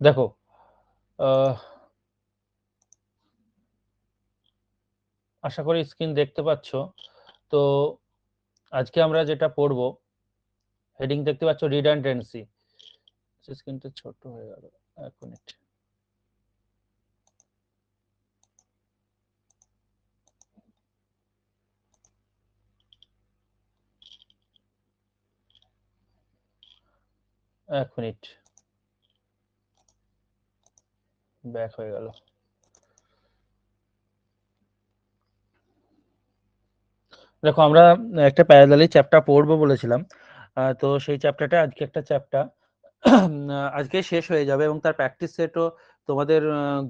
দেখো আশা করি স্ক্রিন দেখতে পাচ্ছ। তো আজকে আমরা যেটা পড়বো, হেডিং দেখতে পাচ্ছ রিডান্ডেন্সি। স্ক্রিনটা ছোট হয়ে গেল, এক মিনিট। এক মিনিট, ব্যাক হয়ে গেল। দেখো আমরা একটা প্যারালালি চ্যাপ্টার পড়বো বলেছিলাম, তো সেই চ্যাপ্টারটা আজকে একটা চ্যাপ্টার আজকে শেষ হয়ে যাবে এবং তার প্র্যাকটিস সেটও তোমাদের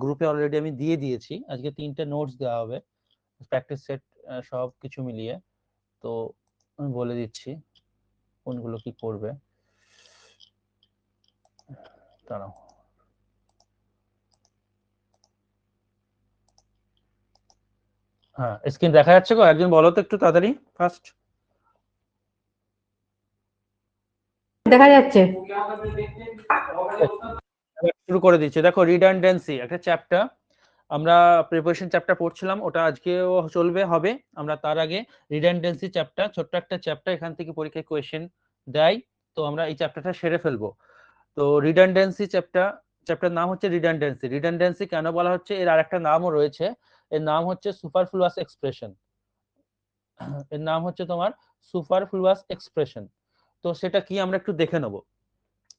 গ্রুপে অলরেডি আমি দিয়ে দিয়েছি। আজকে 3টে নোটস দেওয়া হবে, প্র্যাকটিস সেট সব কিছু মিলিয়ে। তো আমি বলে দিচ্ছি কোনগুলো কি করবে। দাঁড়াও, হ্যাঁ স্ক্রিন দেখা যাচ্ছে গো? একজন বলো তো একটু তাড়াতাড়ি ফার্স্ট। দেখা যাচ্ছে। শুরু করে দিচ্ছি। দেখো রিডান্ডেন্সি একটা চ্যাপ্টার, আমরা প্রিপারেশন চ্যাপ্টার পড়ছিলাম, ওটা আজকেও চলবে হবে। আমরা তার আগে রিডান্ডেন্সি চ্যাপ্টার, ছোট্ট একটা চ্যাপ্টার, এখান থেকে পরীক্ষায় কোয়েশ্চেন দেয়, তো আমরা এই চ্যাপ্টারটা সেরে ফেলবো। তো রিডান্ডেন্সি চ্যাপ্টার নাম হচ্ছে রিডান্ডেন্সি। রিডান্ডেন্সি কেন বলা হচ্ছে, এর আরেকটা নামও রয়েছে, এর নাম হচ্ছে সুপারফ্লুয়াস এক্সপ্রেশন। এর নাম হচ্ছে তোমার সুপারফ্লুয়াস এক্সপ্রেশন। তো সেটা কি আমরা একটু দেখে নেব।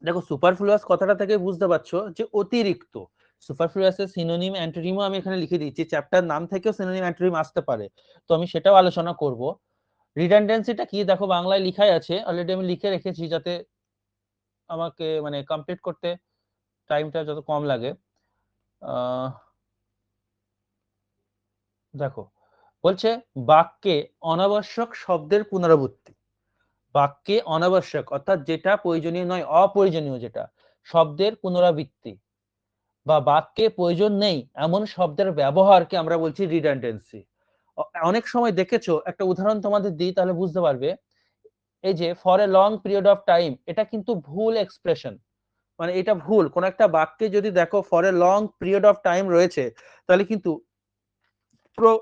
দেখো সুপারফ্লুয়াস কথাটা থেকে বুঝতে পারছো যে অতিরিক্ত। সুপারফ্লুয়াসের সিনোনিম অ্যান্টোনিমও আমি এখানে লিখে দিচ্ছি, চ্যাপ্টার নাম থেকেও সিনোনিম অ্যান্টোনিম আসতে পারে, তো আমি সেটাও আলোচনা করব। রিডান্ডেন্সিটা কি দেখো বাংলায় লিখাই আছে, অলরেডি আমি লিখে রেখেছি যাতে আমাকে মানে কমপ্লিট করতে টাইমটা যত কম লাগে। দেখো বলছে বাক্যে অনাবশ্যক শব্দের পুনরাবৃত্তি। বাক্যে অনাবশ্যক অর্থাৎ যেটা প্রয়োজনীয় নয়, অপ্রয়োজনীয় যেটা শব্দের পুনরাবৃত্তি বা বাক্যে প্রয়োজন নেই এমন শব্দের ব্যবহারকে আমরা বলছি রিডান্ডেন্সি। অনেক সময় দেখেছো, একটা উদাহরণ তোমাদের দিই তাহলে বুঝতে পারবে। এই যে for a long period of time, এটা কিন্তু ভুল এক্সপ্রেশন, মানে এটা ভুল। কোন একটা বাক্যে যদি দেখো for a long period of time রয়েছে, তাহলে কিন্তু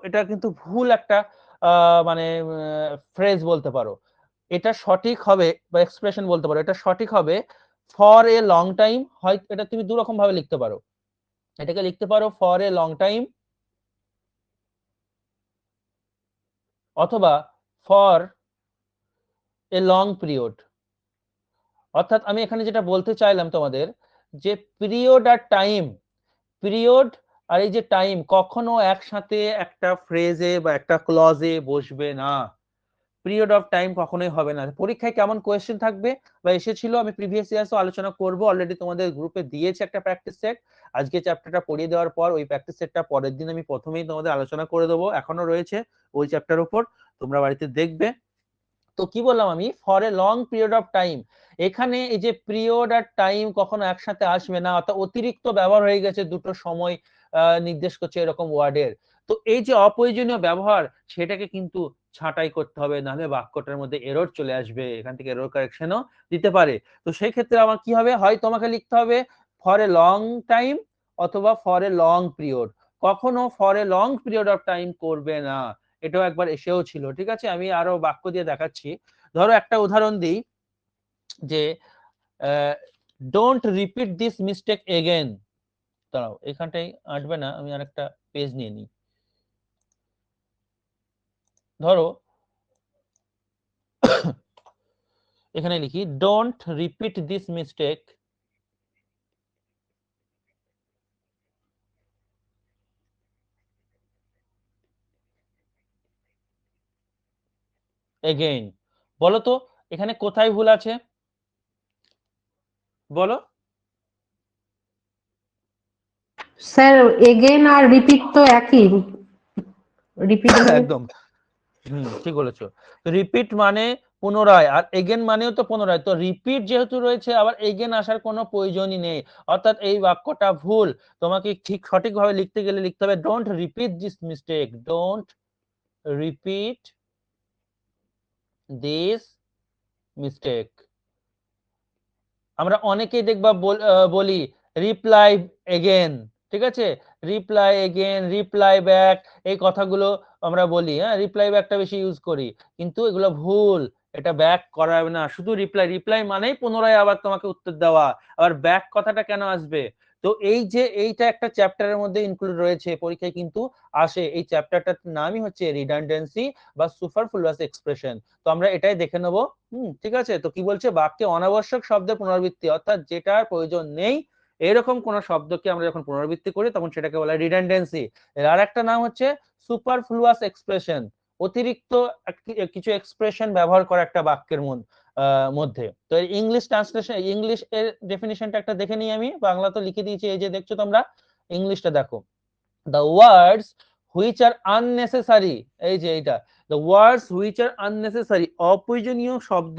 এটা কিন্তু ভুল একটা মানে ফ্রেজ বলতে পারো। এটা সঠিক হবে বা এক্সপ্রেশন বলতে পারো, এটা সঠিক হবে ফর এ লং টাইম। হয় এটা তুমি দু রকম ভাবে লিখতে পারো, এটাকে লিখতে পারো ফর এ লং টাইম, অথবা ফর এ লং পিরিয়ড। অর্থাৎ আমি এখানে যেটা বলতে চাইলাম তোমাদের, যে পিরিয়ড আর টাইম, পিরিয়ড আর এই যে টাইম কখনো একসাথে একটা ফ্রেজে বা একটা ক্লজে বসবে না। পিরিয়ড অফ টাইম কখনোই হবে না। পরীক্ষায় কেমন কোয়েশ্চেন থাকবে বা এসেছিল আমি প্রিভিয়াস ইয়ার্সও আলোচনা করব, অলরেডি তোমাদের গ্রুপে দিয়েছে একটা প্র্যাকটিস সেট। আজকে চ্যাপ্টারটা পড়িয়ে দেওয়ার পর ওই প্র্যাকটিস সেটটা পরের দিন আমি প্রথমেই তোমাদের আলোচনা করে দেবো, এখনো রয়েছে ওই চ্যাপ্টার উপর, তোমরা বাড়িতে দেখবে। তো কি বললাম আমি, for a long period of time, এখানে এই যে পিরিয়ড আর টাইম কখনো একসাথে আসবে না, অর্থাৎ অতিরিক্ত ব্যবহার হয়ে গেছে দুটো সময় নির্দেশ করছে এরকম ওয়ার্ডের। তো এই যে অপ্রয়োজনীয় ব্যবহার, সেটাকে কিন্তু ছাঁটাই করতে হবে, নাহলে বাক্যটার মধ্যে এরর চলে আসবে, এখান থেকে এরর কারেকশনও দিতে পারে। তো সেই ক্ষেত্রে আমার কি হবে, হয় তোমাকে লিখতে হবে ফর এ লং টাইম অথবা ফর এ লং পিরিয়ড, কখনো for a long period of time করবে না। এটাও একবার এসেও ছিল, ঠিক আছে। আমি আরো বাক্য দিয়ে দেখাচ্ছি। ধরো একটা উদাহরণ দিই, যে don't repeat this mistake again. দাঁড়াও এখানটাই আঁটবে না, আমি আরেকটা পেজ নিয়ে নিই। ধরো এখানে লিখি don't repeat this mistake again. বলো তো এখানে কোথায় ভুল আছে, বলো। স্যার এগেন আর রিপিট তো একই, রিপিট একদম ঠিক বলেছো। তো রিপিট মানে পুনরায়, আর এগেন মানেও তো পুনরায়, তো রিপিট যেহেতু রয়েছে আবার এগেন আসার কোনো প্রয়োজনই নেই, অর্থাৎ এই বাক্যটা ভুল। তোমাকে ঠিক সঠিকভাবে লিখতে গেলে লিখতে হবে don't repeat this mistake, don't repeat this mistake. আমরা অনেকেই দেখবা বলি রিপ্লাই এগেন, ঠিক আছে, রিপ্লাই এগেন, রিপ্লাই ব্যাক, এই কথাগুলো আমরা বলি, হ্যাঁ, রিপ্লাই ব্যাকটা বেশি ইউজ করি, কিন্তু এগুলো ভুল। এটা ব্যাক করা যাবে না, শুধু রিপ্লাই। রিপ্লাই মানেই পুনরায় আবার তোমাকে উত্তর দেওয়া, আবার ব্যাক কথাটা কেন আসবে? তো এই যে এইটা একটা চ্যাপ্টারের মধ্যে ইনক্লুড রয়েছে, পরীক্ষায় কিন্তু আসে। এই চ্যাপ্টারটার নামই হচ্ছে রিডান্ডেন্সি বা সুপারফ্লুয়াস এক্সপ্রেশন। তো আমরা এটাই দেখে নেবো। ঠিক আছে। তো কি বলছে, বাক্যে অনাবশ্যক শব্দের পুনরাবৃত্তি, অর্থাৎ যেটার প্রয়োজন নেই এরকম কোন শব্দকে আমরা যখন পুনরাবৃত্তি করি তখন সেটাকে বলা হয় রিডান্ডেন্সি। এর আর একটা নাম হচ্ছে সুপারফ্লুয়াস এক্সপ্রেশন, অতিরিক্ত কিছু এক্সপ্রেশন ব্যবহার করা একটা বাক্যের মধ্যে। তো ইংলিশ ট্রান্সলেশন, ইংলিশ এর ডেফিনিশনটা একটা দেখে নিই আমি, বাংলা তো লিখে দিয়েছি, এই যে দেখছো তোমরা, ইংলিশটা দেখো। the words which are unnecessary, এই যে এইটা, the words which are unnecessary, অপ্রয়োজনীয় শব্দ,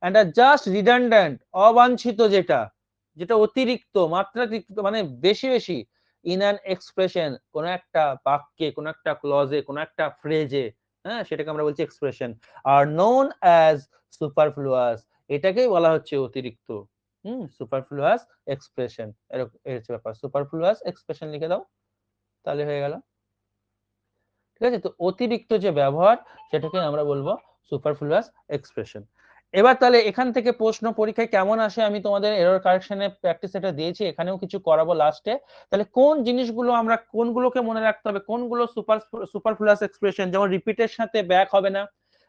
and are just redundant, অবাঞ্ছিত, যেটা যেটা অতিরিক্ত, মাত্রাতিরিক্ত, মানে বেশি বেশি, in an expression, কোন একটা বাক্যে, কোন একটা ক্লজে, কোন একটা ফ্রেজে, হ্যাঁ, সেটাকে আমরা বলছি expression, are known as superfluous, এটাকেই বলা হচ্ছে অতিরিক্ত। সুপারফ্লুয়াস এক্সপ্রেশন, এরকম এর হচ্ছে ব্যাপার। সুপারফ্লুয়াস এক্সপ্রেশন লিখে দাও, তাহলে হয়ে গেল। ঠিক আছে। তো অতিরিক্ত যে ব্যবহার সেটাকে আমরা বলবো সুপারফ্লুয়াস এক্সপ্রেশন। এবার তাহলে এখান থেকে প্রশ্ন পরীক্ষায় কেমন আসে, আমি তোমাদের এরর কারেকশনে প্র্যাকটিস এটা দিয়েছি, এখানেও কিছু করাবো লাস্টে। তাহলে কোন জিনিসগুলো আমরা, কোনগুলোকে মনে রাখতে হবে, কোনগুলো সুপারফ্লুয়াস এক্সপ্রেশন, যেমন রিপিটের সাথে ব্যাক হবে না,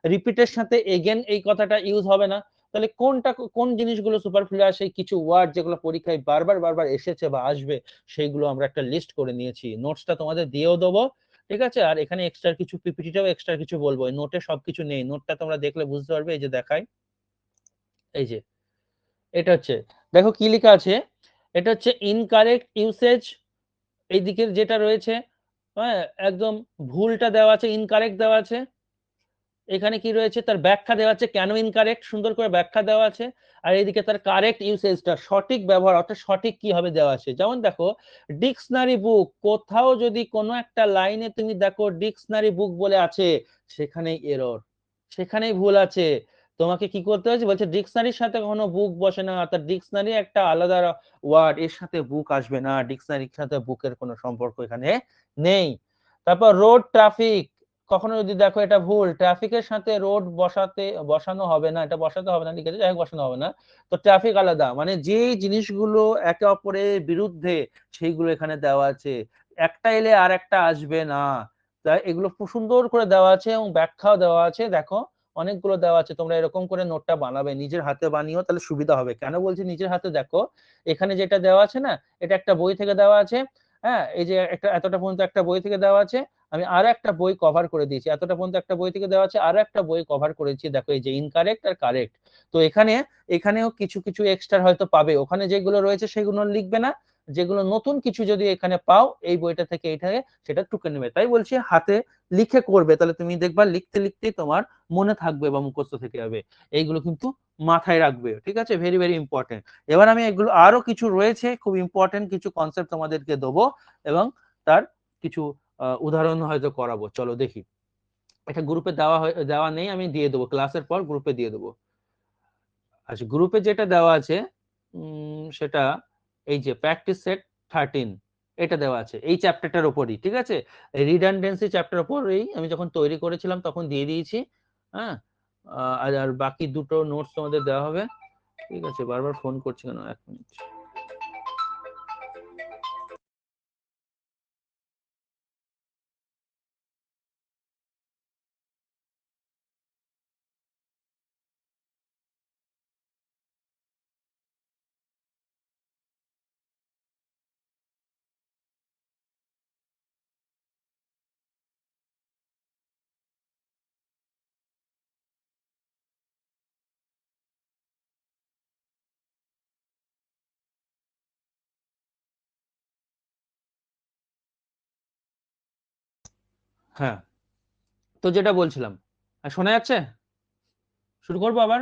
রিপিটের সাথে এগেন এই কথাটা ইউজ হবে না। তাহলে কোনটা, কোন জিনিসগুলো সুপারফ্লুয়াস, এই কিছু ওয়ার্ড যেগুলো পরীক্ষায় বারবার বারবার এসেছে বা আসবে, সেইগুলো আমরা একটা লিস্ট করে নিয়েছি, নোটসটা তোমাদের দিয়েও দেবো। ঠিক আছে। আর এখানে এক্সট্রা কিছু, পিপিটিটাও এক্সট্রা কিছু বলবো, নোটে সবকিছু নেই, নোটটা তোমরা দেখলে বুঝতে পারবে। এই যে দেখাই, এই যে এটা হচ্ছে, দেখো কি লেখা আছে, এটা হচ্ছে ইনকারেক্ট ইউসেজ, এই দিকের যেটা রয়েছে, হ্যাঁ, একদম ভুলটা দেওয়া আছে, ইনকারেক্ট দেওয়া আছে। এখানে কি রয়েছে, তার ব্যাখ্যা দেওয়া আছে, কেন ইনকারেক্ট, সুন্দর করে ব্যাখ্যা দেওয়া আছে। আর এইদিকে তার কারেক্ট ইউসেজটা, সঠিক ব্যবহার, অর্থাৎ সঠিক কি হবে দেওয়া আছে। যেমন দেখো, ডিকশনারি বুক, কোথাও যদি কোনো একটা লাইনে তুমি দেখো ডিকশনারি বুক বলে আছে, সেখানেই এরর, সেখানেই ভুল আছে। তোমাকে কি করতে হচ্ছে, বলছে ডিকশনারির সাথে কখনো বুক বসে না, অর্থাৎ ডিকশনারি একটা আলাদা ওয়ার্ড, এর সাথে বুক আসবে না, ডিকশনারির সাথে বুকের কোনো সম্পর্ক এখানে নেই। তারপর রোড ট্রাফিক, কখনো যদি দেখো এটা ভুল, ট্রাফিকের সাথে রোড বসানো হবে না, এটা বসাতে হবে না লিখেছে, যাই হোক বসানো হবে না। তো ট্রাফিক আলাদা, মানে যে জিনিসগুলো একে অপরের বিরুদ্ধে সেইগুলো এখানে দেওয়া আছে, একটা এলে আর একটা আসবে না। তাই এগুলো খুব সুন্দর করে দেওয়া আছে এবং ব্যাখ্যাও দেওয়া আছে, দেখো অনেকগুলো দেওয়া আছে। তোমরা এরকম করে নোটটা বানাবে, নিজের হাতে বানিও, তাহলে সুবিধা হবে। কেন বলছি নিজের হাতে, দেখো এখানে যেটা দেওয়া আছে না, এটা একটা বই থেকে দেওয়া আছে, হ্যাঁ, এই যে একটা এতটা পর্যন্ত একটা বই থেকে দেওয়া আছে, আমি আরো একটা বই কভার করে দিয়েছি, এতটা পর্যন্ত একটা বই থেকে দেওয়া আছে, আরো একটা বই কভার করেছি, দেখো এই যে ইনকারেক্ট আর কারেক্ট। তো এখানেও কিছু কিছু এক্সট্রা হয়তো পাবে, ওখানে যেগুলো রয়েছে সেগুলো লিখবে না, যেগুলো নতুন কিছু যদি এখানে পাও এই বইটা থেকে, এইটাকে সেটা টুকে নেবে। তাই বলছি হাতে লিখে করবে, তাহলে তুমি দেখবা লিখতে লিখতেই তোমার মনে থাকবে বা মুখস্থ থেকে যাবে। এইগুলো কিন্তু মাথায় রাখবে, ঠিক আছে, ভেরি ভেরি ইম্পর্টেন্ট। এবার আমি এগুলো আরো কিছু রয়েছে খুব ইম্পর্টেন্ট কিছু কনসেপ্ট তোমাদেরকে দেবো, এবং তার কিছু উদাহরণ হয়তো করাবো। চলো দেখি, এটা গ্রুপে দেওয়া নেই, আমি দিয়ে দেবো ক্লাসের পর, গ্রুপে দিয়ে দেবো। আচ্ছা, গ্রুপে যেটা দেওয়া আছে সেটা এই যে প্র্যাকটিস সেট 13, এটা দেওয়া আছে এই চ্যাপ্টারটার উপরই, ঠিক আছে, রিডান্ডেন্সি চ্যাপ্টার উপরেই আমি যখন তৈরি করেছিলাম তখন দিয়ে দিয়েছি। হ্যাঁ, আর বাকি দুটো নোটস তোমাদের দেওয়া হবে। ঠিক আছে, বারবার ফোন করছি কেন, 1 মিনিট। হ্যাঁ, তো যেটা বলছিলাম, শোনা যাচ্ছে, শুরু করবো আবার।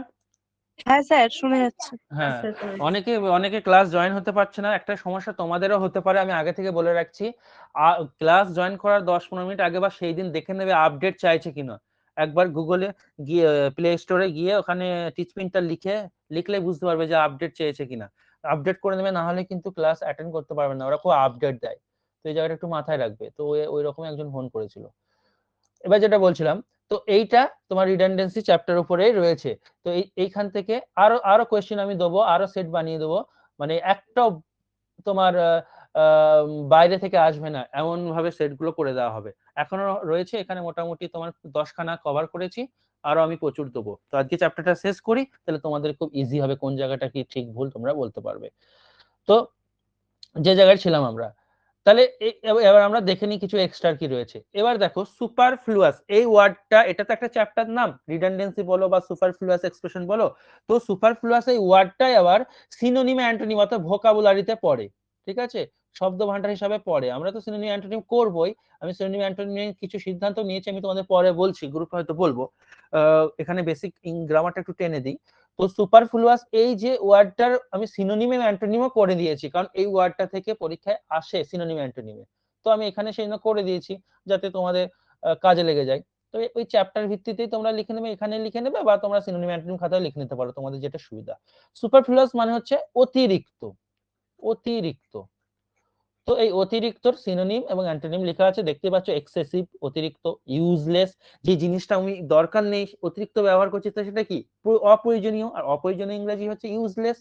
হ্যাঁ স্যার, শোনা যাচ্ছে। হ্যাঁ, অনেকে অনেকে ক্লাস জয়েন হতে পারছে না, একটা সমস্যা তোমাদেরও হতে পারে, আমি আগে থেকে বলে রাখছি। ক্লাস জয়েন করার 10-15 মিনিট আগে বা সেই দিন দেখে নেবে আপডেট চাইছে কিনা। একবার গুগলে গিয়ে, প্লে স্টোরে গিয়ে ওখানে টিচপিনটা লিখলে বুঝতে পারবে যে আপডেট চেয়েছে কিনা। আপডেট করে নেবে, না হলে কিন্তু ক্লাস অ্যাটেন্ড করতে পারবে না, ওরা খুব আপডেট দেয়। তো এই জায়গাটা একটু মাথায় রাখবে। তো ওই রকম একজন ফোন করেছিল। এবার যেটা বলছিলাম, তো এইটা তোমার রিডান্ডেন্সি চ্যাপ্টার উপরেই রয়েছে। তো এইখান থেকে আরো কোয়েশ্চেন আমি দেবো, আরো সেট বানিয়ে দেবো, মানে একটা তোমার বাইরে থেকে আসবে না এমন ভাবে সেটগুলো করে দেওয়া হবে। এখনো রয়েছে এখানে মোটামুটি তোমার 10খানা কভার করেছি, আরো আমি প্রচুর দেবো। তো আজকে চ্যাপ্টারটা শেষ করি, তাহলে তোমাদের খুব ইজি হবে কোন জায়গাটা কি ঠিক ভুল তোমরা বলতে পারবে। তো যে জায়গায় ছিলাম আমরা, তাহলে এবার আমরা দেখে নিই কিছু এক্সট্রা কি রয়েছে। এবার দেখো সুপারফ্লুয়াস এই ওয়ার্ডটা, এটা তো একটা চ্যাপ্টার নাম, রিডান্ডেন্সি বলো বা সুপারফ্লুয়াস এক্সপ্রেশন বলো। তো সুপারফ্লুয়াস এই ওয়ার্ডটাই আবার সিনোনিম অ্যান্টোনিম অর্থাৎ ভোকাবুলারিতে পড়ে, ঠিক আছে, শব্দ ভান্ডার হিসাবে পড়ে। আমরা তো সিনোনিম অ্যান্টোনিম করবোই, আমি সিনোনিম অ্যান্টোনিম নিয়ে কিছু সিদ্ধান্ত নিয়েছি, আমি তোমাদের পরে বলছি, গ্রুপে হয়তো বলবো। এখানে বেসিক গ্রামারটা একটু টেনে দিই। তো সুপারফ্লুয়াস এই যে ওয়ার্ডটার আমি সিনোনিম এবং অ্যান্টোনিমও করে দিয়েছি, কারণ এই ওয়ার্ডটা থেকে পরীক্ষায় আসে সিনোনিম অ্যান্টোনিমে। তো আমি এখানে সেই জন্য করে দিয়েছি যাতে তোমাদের কাজে লেগে যায়। তো ওই চ্যাপ্টার ভিত্তিতেই তোমরা লিখে নেবে, এখানে লিখে নেবে, বা তোমরা সিনোনিম অ্যান্টোনিম খাতায় লিখে নিতে পারো, তোমাদের যেটা সুবিধা। সুপারফ্লুয়াস মানে হচ্ছে অতিরিক্ত, অতিরিক্ত। তো এই অতিরিক্তর সিনোনিম এবং অ্যান্টোনিম লেখা আছে, দেখতে পাচ্ছ, এক্সেসিভ অতিরিক্ত, ইউজলেস যে জিনিসটা আমি দরকার নেই অতিরিক্ত ব্যবহার করছি, তো সেটা কি অপ্রয়োজনীয়, আর অপ্রয়োজনীয় ইংরেজি হচ্ছে ইউজলেস।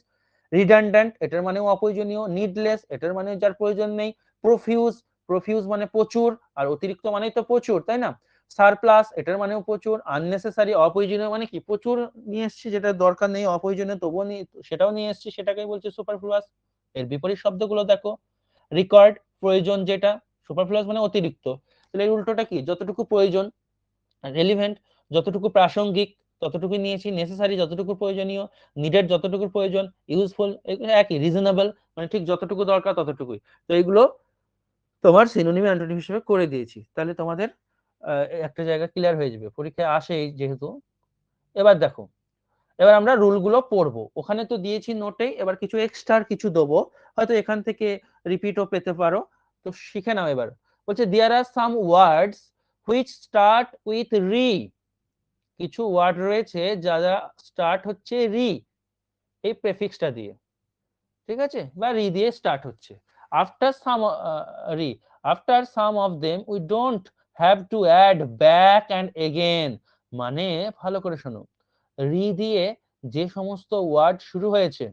রিডান্ডেন্ট এটার মানেও অপ্রয়োজনীয়, নিডলেস এটার মানে যার প্রয়োজন নেই, প্রফিউজ, প্রফিউজ মানে প্রচুর, আর অতিরিক্ত মানেই তো প্রচুর, তাই না। সারপ্লাস এটার মানেও প্রচুর, আননেসেসারি অপ্রয়োজনীয় মানে কি প্রচুর নিয়ে এসেছি যেটা দরকার নেই, অপ্রয়োজনীয় তবুও সেটাও নিয়ে এসেছি, সেটাকেই বলছে সুপারফ্লুয়াস। এর বিপরীত শব্দগুলো দেখো, রিকোয়ার্ড প্রয়োজন, যেটা সুপারফ্লুয়াস মানে অতিরিক্ত, তাহলে এর উল্টোটা কি, যতটুকু প্রয়োজন। রেলিভেন্ট যতটুকু প্রাসঙ্গিক ততটুকু নিয়েছি, নেসেসারি যতটুকু প্রয়োজনীয়, নিডেড যতটুকু প্রয়োজন, ইউজফুল একই, রিজনেবল মানে ঠিক যতটুকু দরকার ততটুকুই। তো এগুলো তোমার সিনোনিম অ্যান্টোনিম হিসেবে করে দিয়েছি, তাহলে তোমাদের একটা জায়গা ক্লিয়ার হয়ে যাবে, পরীক্ষায় আসে যেহেতু। এবার দেখো, এবার আমরা রুলগুলো পড়বো, ওখানে তো দিয়েছি নোটেই, এবার কিছু এক্সট্রা কিছু দেবো, হয়তো এখান থেকে রিপিটও পেতে পারো, তো শিখে নাও। এবার বলছে দেয়ার আর সাম ওয়ার্ডস হুইচ স্টার্ট উইথ রি, কিছু ওয়ার্ড রয়েছে যারা স্টার্ট হচ্ছে রি এই প্রেফিক্সটা দিয়ে, ঠিক আছে, বা রি দিয়ে স্টার্ট হচ্ছে। After some re, after some of them we don't have to add back and again, মানে ভালো করে শোনো, রি দিয়ে যে সমস্ত ওয়ার্ড শুরু হয়েছে,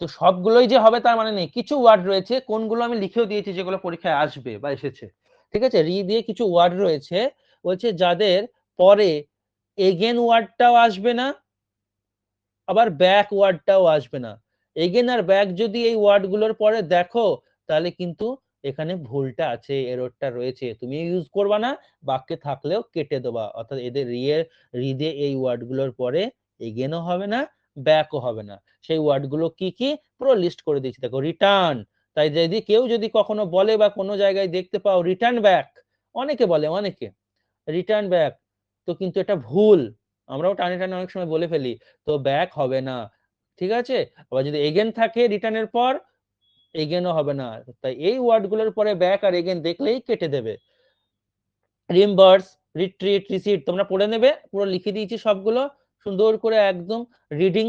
তো সবগুলোই যে হবে তার মানে নেই, কিছু ওয়ার্ড রয়েছে, কোনগুলো আমি লিখেও দিয়েছি যেগুলো পরীক্ষায় আসবে বা এসেছে, ঠিক আছে। রি দিয়ে কিছু ওয়ার্ড রয়েছে, বলছে যাদের পরে এগেন ওয়ার্ডটাও আসবে না, আবার ব্যাক ওয়ার্ডটাও আসবে না। এগেন আর ব্যাক যদি এই ওয়ার্ডগুলোর পরে দেখো, তাহলে কিন্তু এখানে ভুলটা আছে, এররটা রয়েছে, তুমি ইউজ করবা না, বাক্যে থাকলেও কেটে দেবা, অর্থাৎ এদের রি দিয়ে এই ওয়ার্ডগুলোর পরে এগেনও হবে না, ব্যাকও হবে না। সেই ওয়ার্ডগুলো কি কি পুরো লিস্ট করে দিয়েছি, দেখো, রিটার্ন, তাই যদি কেউ যদি কখনো বলে বা কোনো জায়গায় দেখতে পাও রিটার্ন ব্যাক, অনেকে বলে, অনেকে রিটার্ন ব্যাক, তো কিন্তু এটা ভুল, আমরাও টানে টানে অনেক সময় বলে ফেলি, তো ব্যাক হবে না, ঠিক আছে। আবার যদি এগেন থাকে রিটার্নের পর, এগেনও হবে না, তাই এই ওয়ার্ডগুলোর পরে ব্যাক আর এগেন দেখলেই কেটে দেবে। রিমবার্স, রিট্রিট, রিসিট তোমরা পড়ে নেবে, পুরো লিখে দিয়েছি সবগুলো সুন্দর করে একদম। রিডিং,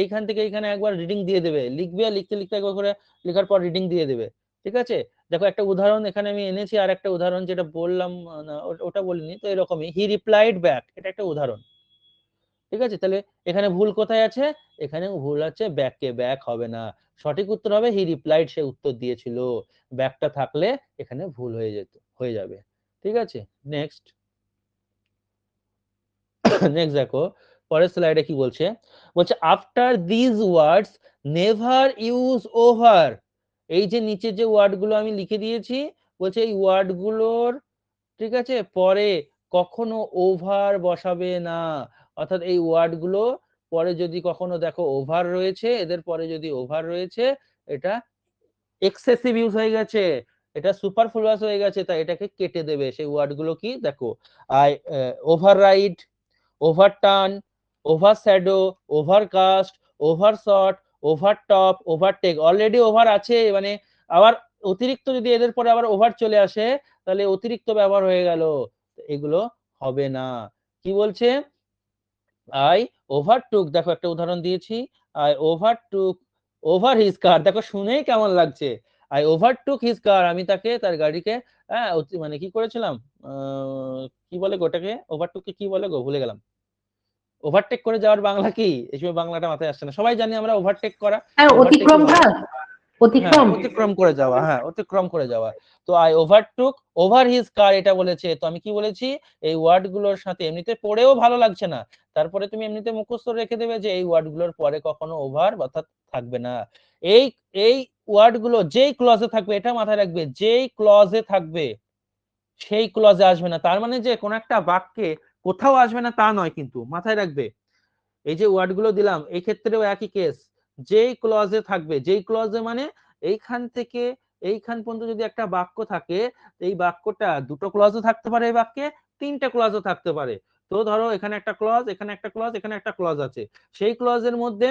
এইখান থেকে এখানে একবার রিডিং দিয়ে দেবে, লিখবে, লিখতে লিখতে একবার করে লেখার পর রিডিং দিয়ে দেবে, ঠিক আছে। দেখো একটা উদাহরণ এখানে আমি এনেছি, আর একটা উদাহরণ যেটা বললাম না ওটা বলিনি, তো এরকমই, হি রিপ্লাইড ব্যাক, এটা একটা উদাহরণ, ঠিক আছে। তাহলে এখানে ভুল কোথায় আছে, এখানে ভুল আছে ব্যাকে, ব্যাক হবে না, সঠিক উত্তর হবে হি রিপ্লাইড, সে উত্তর দিয়েছিল, ব্যাকটা থাকলে এখানে ভুল হয়ে যাবে, ঠিক আছে। নেক্সট, নেক্সট দেখো, পরের স্লাইডে কি বলছে, বলছে after this words never use over, এই যে নিচে যে ওয়ার্ডগুলো আমি লিখে দিয়েছি, বলছে এই ওয়ার্ডগুলোর, ঠিক আছে, পরে কখনো ওভার বসাবে না, অর্থাৎ এই ওয়ার্ডগুলো পরে যদি কখনো দেখো ওভার রয়েছে, এদের পরে যদি ওভার রয়েছে, এটা এক্সেসিভ ইউজ হয়ে গেছে, এটা সুপারফ্লুয়াস হয়ে গেছে, তাই এটাকে কেটে দেবে। সেই ওয়ার্ডগুলো কি দেখো, override, overturn, overshadow, overcast, overshot, overtop, overtake, already over আছে, মানে আবার অতিরিক্ত যদি এদের পরে আবার ওভার চলে আসে, তাহলে অতিরিক্ত ব্যবহার হয়ে গেল, এগুলো হবে না। কি বলছে, আই ওভারটুক, দেখো একটা উদাহরণ দিয়েছি, আই ওভারটুক ওভার হিজ কার, দেখো শুনেই কেমন লাগছে, আই ওভারটুক হিজ কার, আমি তাকে তার গাড়িকে মানে কি করেছিলাম, কি বলে গোটাকে ওভারটুককে কি বলে গো, ভুলে গেলাম। ওভারটেক করে যাওয়ার বাংলা কি, এই সময় বাংলাটা মাথায় আসছে না, সবাই জানি আমরা ওভারটেক করা, হ্যাঁ, ওভারটেকই অতিক্রম হবে। করা, হ্যাঁ, অতিক্রম। অতিক্রম করে যাওয়া, হ্যাঁ অতিক্রম করে যাওয়া। তো আই ওভারটুক ওভার হিজ কার এটা বলেছে, তো আমি কি বলেছি, এই ওয়ার্ড গুলোর সাথে এমনিতে পড়েও ভালো লাগছে না, তারপরে তুমি এমনিতে মুখস্থ রেখে দেবে যে এই ওয়ার্ড গুলোর পরে কখনো ওভার অর্থাৎ থাকবে না। এই এই ওয়ার্ড গুলো যেই ক্লজে থাকবে, এটা মাথায় রাখবে, যেই ক্লজে থাকবে সেই ক্লজে আসবে না, তার মানে যে কোন একটা বাক্যে কোথাও আসবে না তা নয়, কিন্তু মাথায় রাখবে এই যে ওয়ার্ড গুলো দিলাম এই ক্ষেত্রেও একই কেস, যেই ক্লজে থাকবে, যেই ক্লজে মানে এইখান থেকে এইখান পর্যন্ত যদি একটা বাক্য থাকে, এই বাক্যটা দুটো ক্লজও থাকতে পারে, এই বাক্যে তিনটে ক্লজও থাকতে পারে। তো ধরো এখানে একটা ক্লজ, এখানে একটা ক্লজ, এখানে একটা ক্লজ আছে, সেই ক্লজের মধ্যে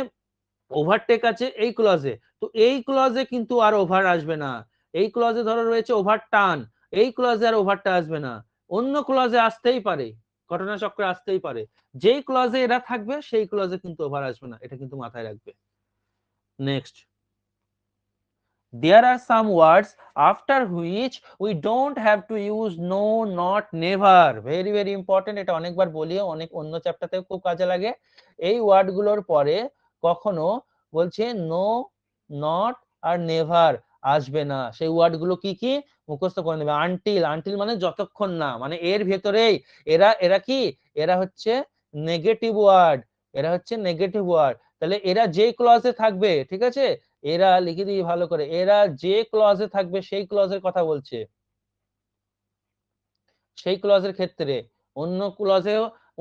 ওভারটেক আছে এই ক্লজে, তো এই ক্লজে কিন্তু আর ওভার আসবে না, এই ক্লজে ধরো রয়েছে ওভার টার্ন, এই ক্লজে আর ওভারটা আসবে না, অন্য ক্লজে আসতেই পারে, ঘটনা চক্রে আসতেই পারে, যেই ক্লজে এরা থাকবে সেই ক্লজে কিন্তু ওভার আসবে না, এটা কিন্তু মাথায় রাখবে। Next, there are some words after which we don't have to use no, not, never, very very important, এটা অনেকবার বলিও, অনেক অন্য চ্যাপ্টারতেও খুব কাজে লাগে। এই ওয়ার্ড গুলোর পরে কখনো বলছে নো, নট আর নেভার আসবে না, সেই ওয়ার্ড গুলো কি কি মুখস্থ করে নেবে। আনটিল, আনটিল মানে যতক্ষণ না, মানে এর ভেতরেই এরা এরা কি, এরা হচ্ছে নেগেটিভ ওয়ার্ড, এরা হচ্ছে নেগেটিভ ওয়ার্ড, তাহলে এরা যে ক্লজে থাকবে, ঠিক আছে, এরা লিখে দিই ভালো করে, এরা যে ক্লজে থাকবে সেই ক্লজের কথা বলছে, সেই ক্লজের ক্ষেত্রে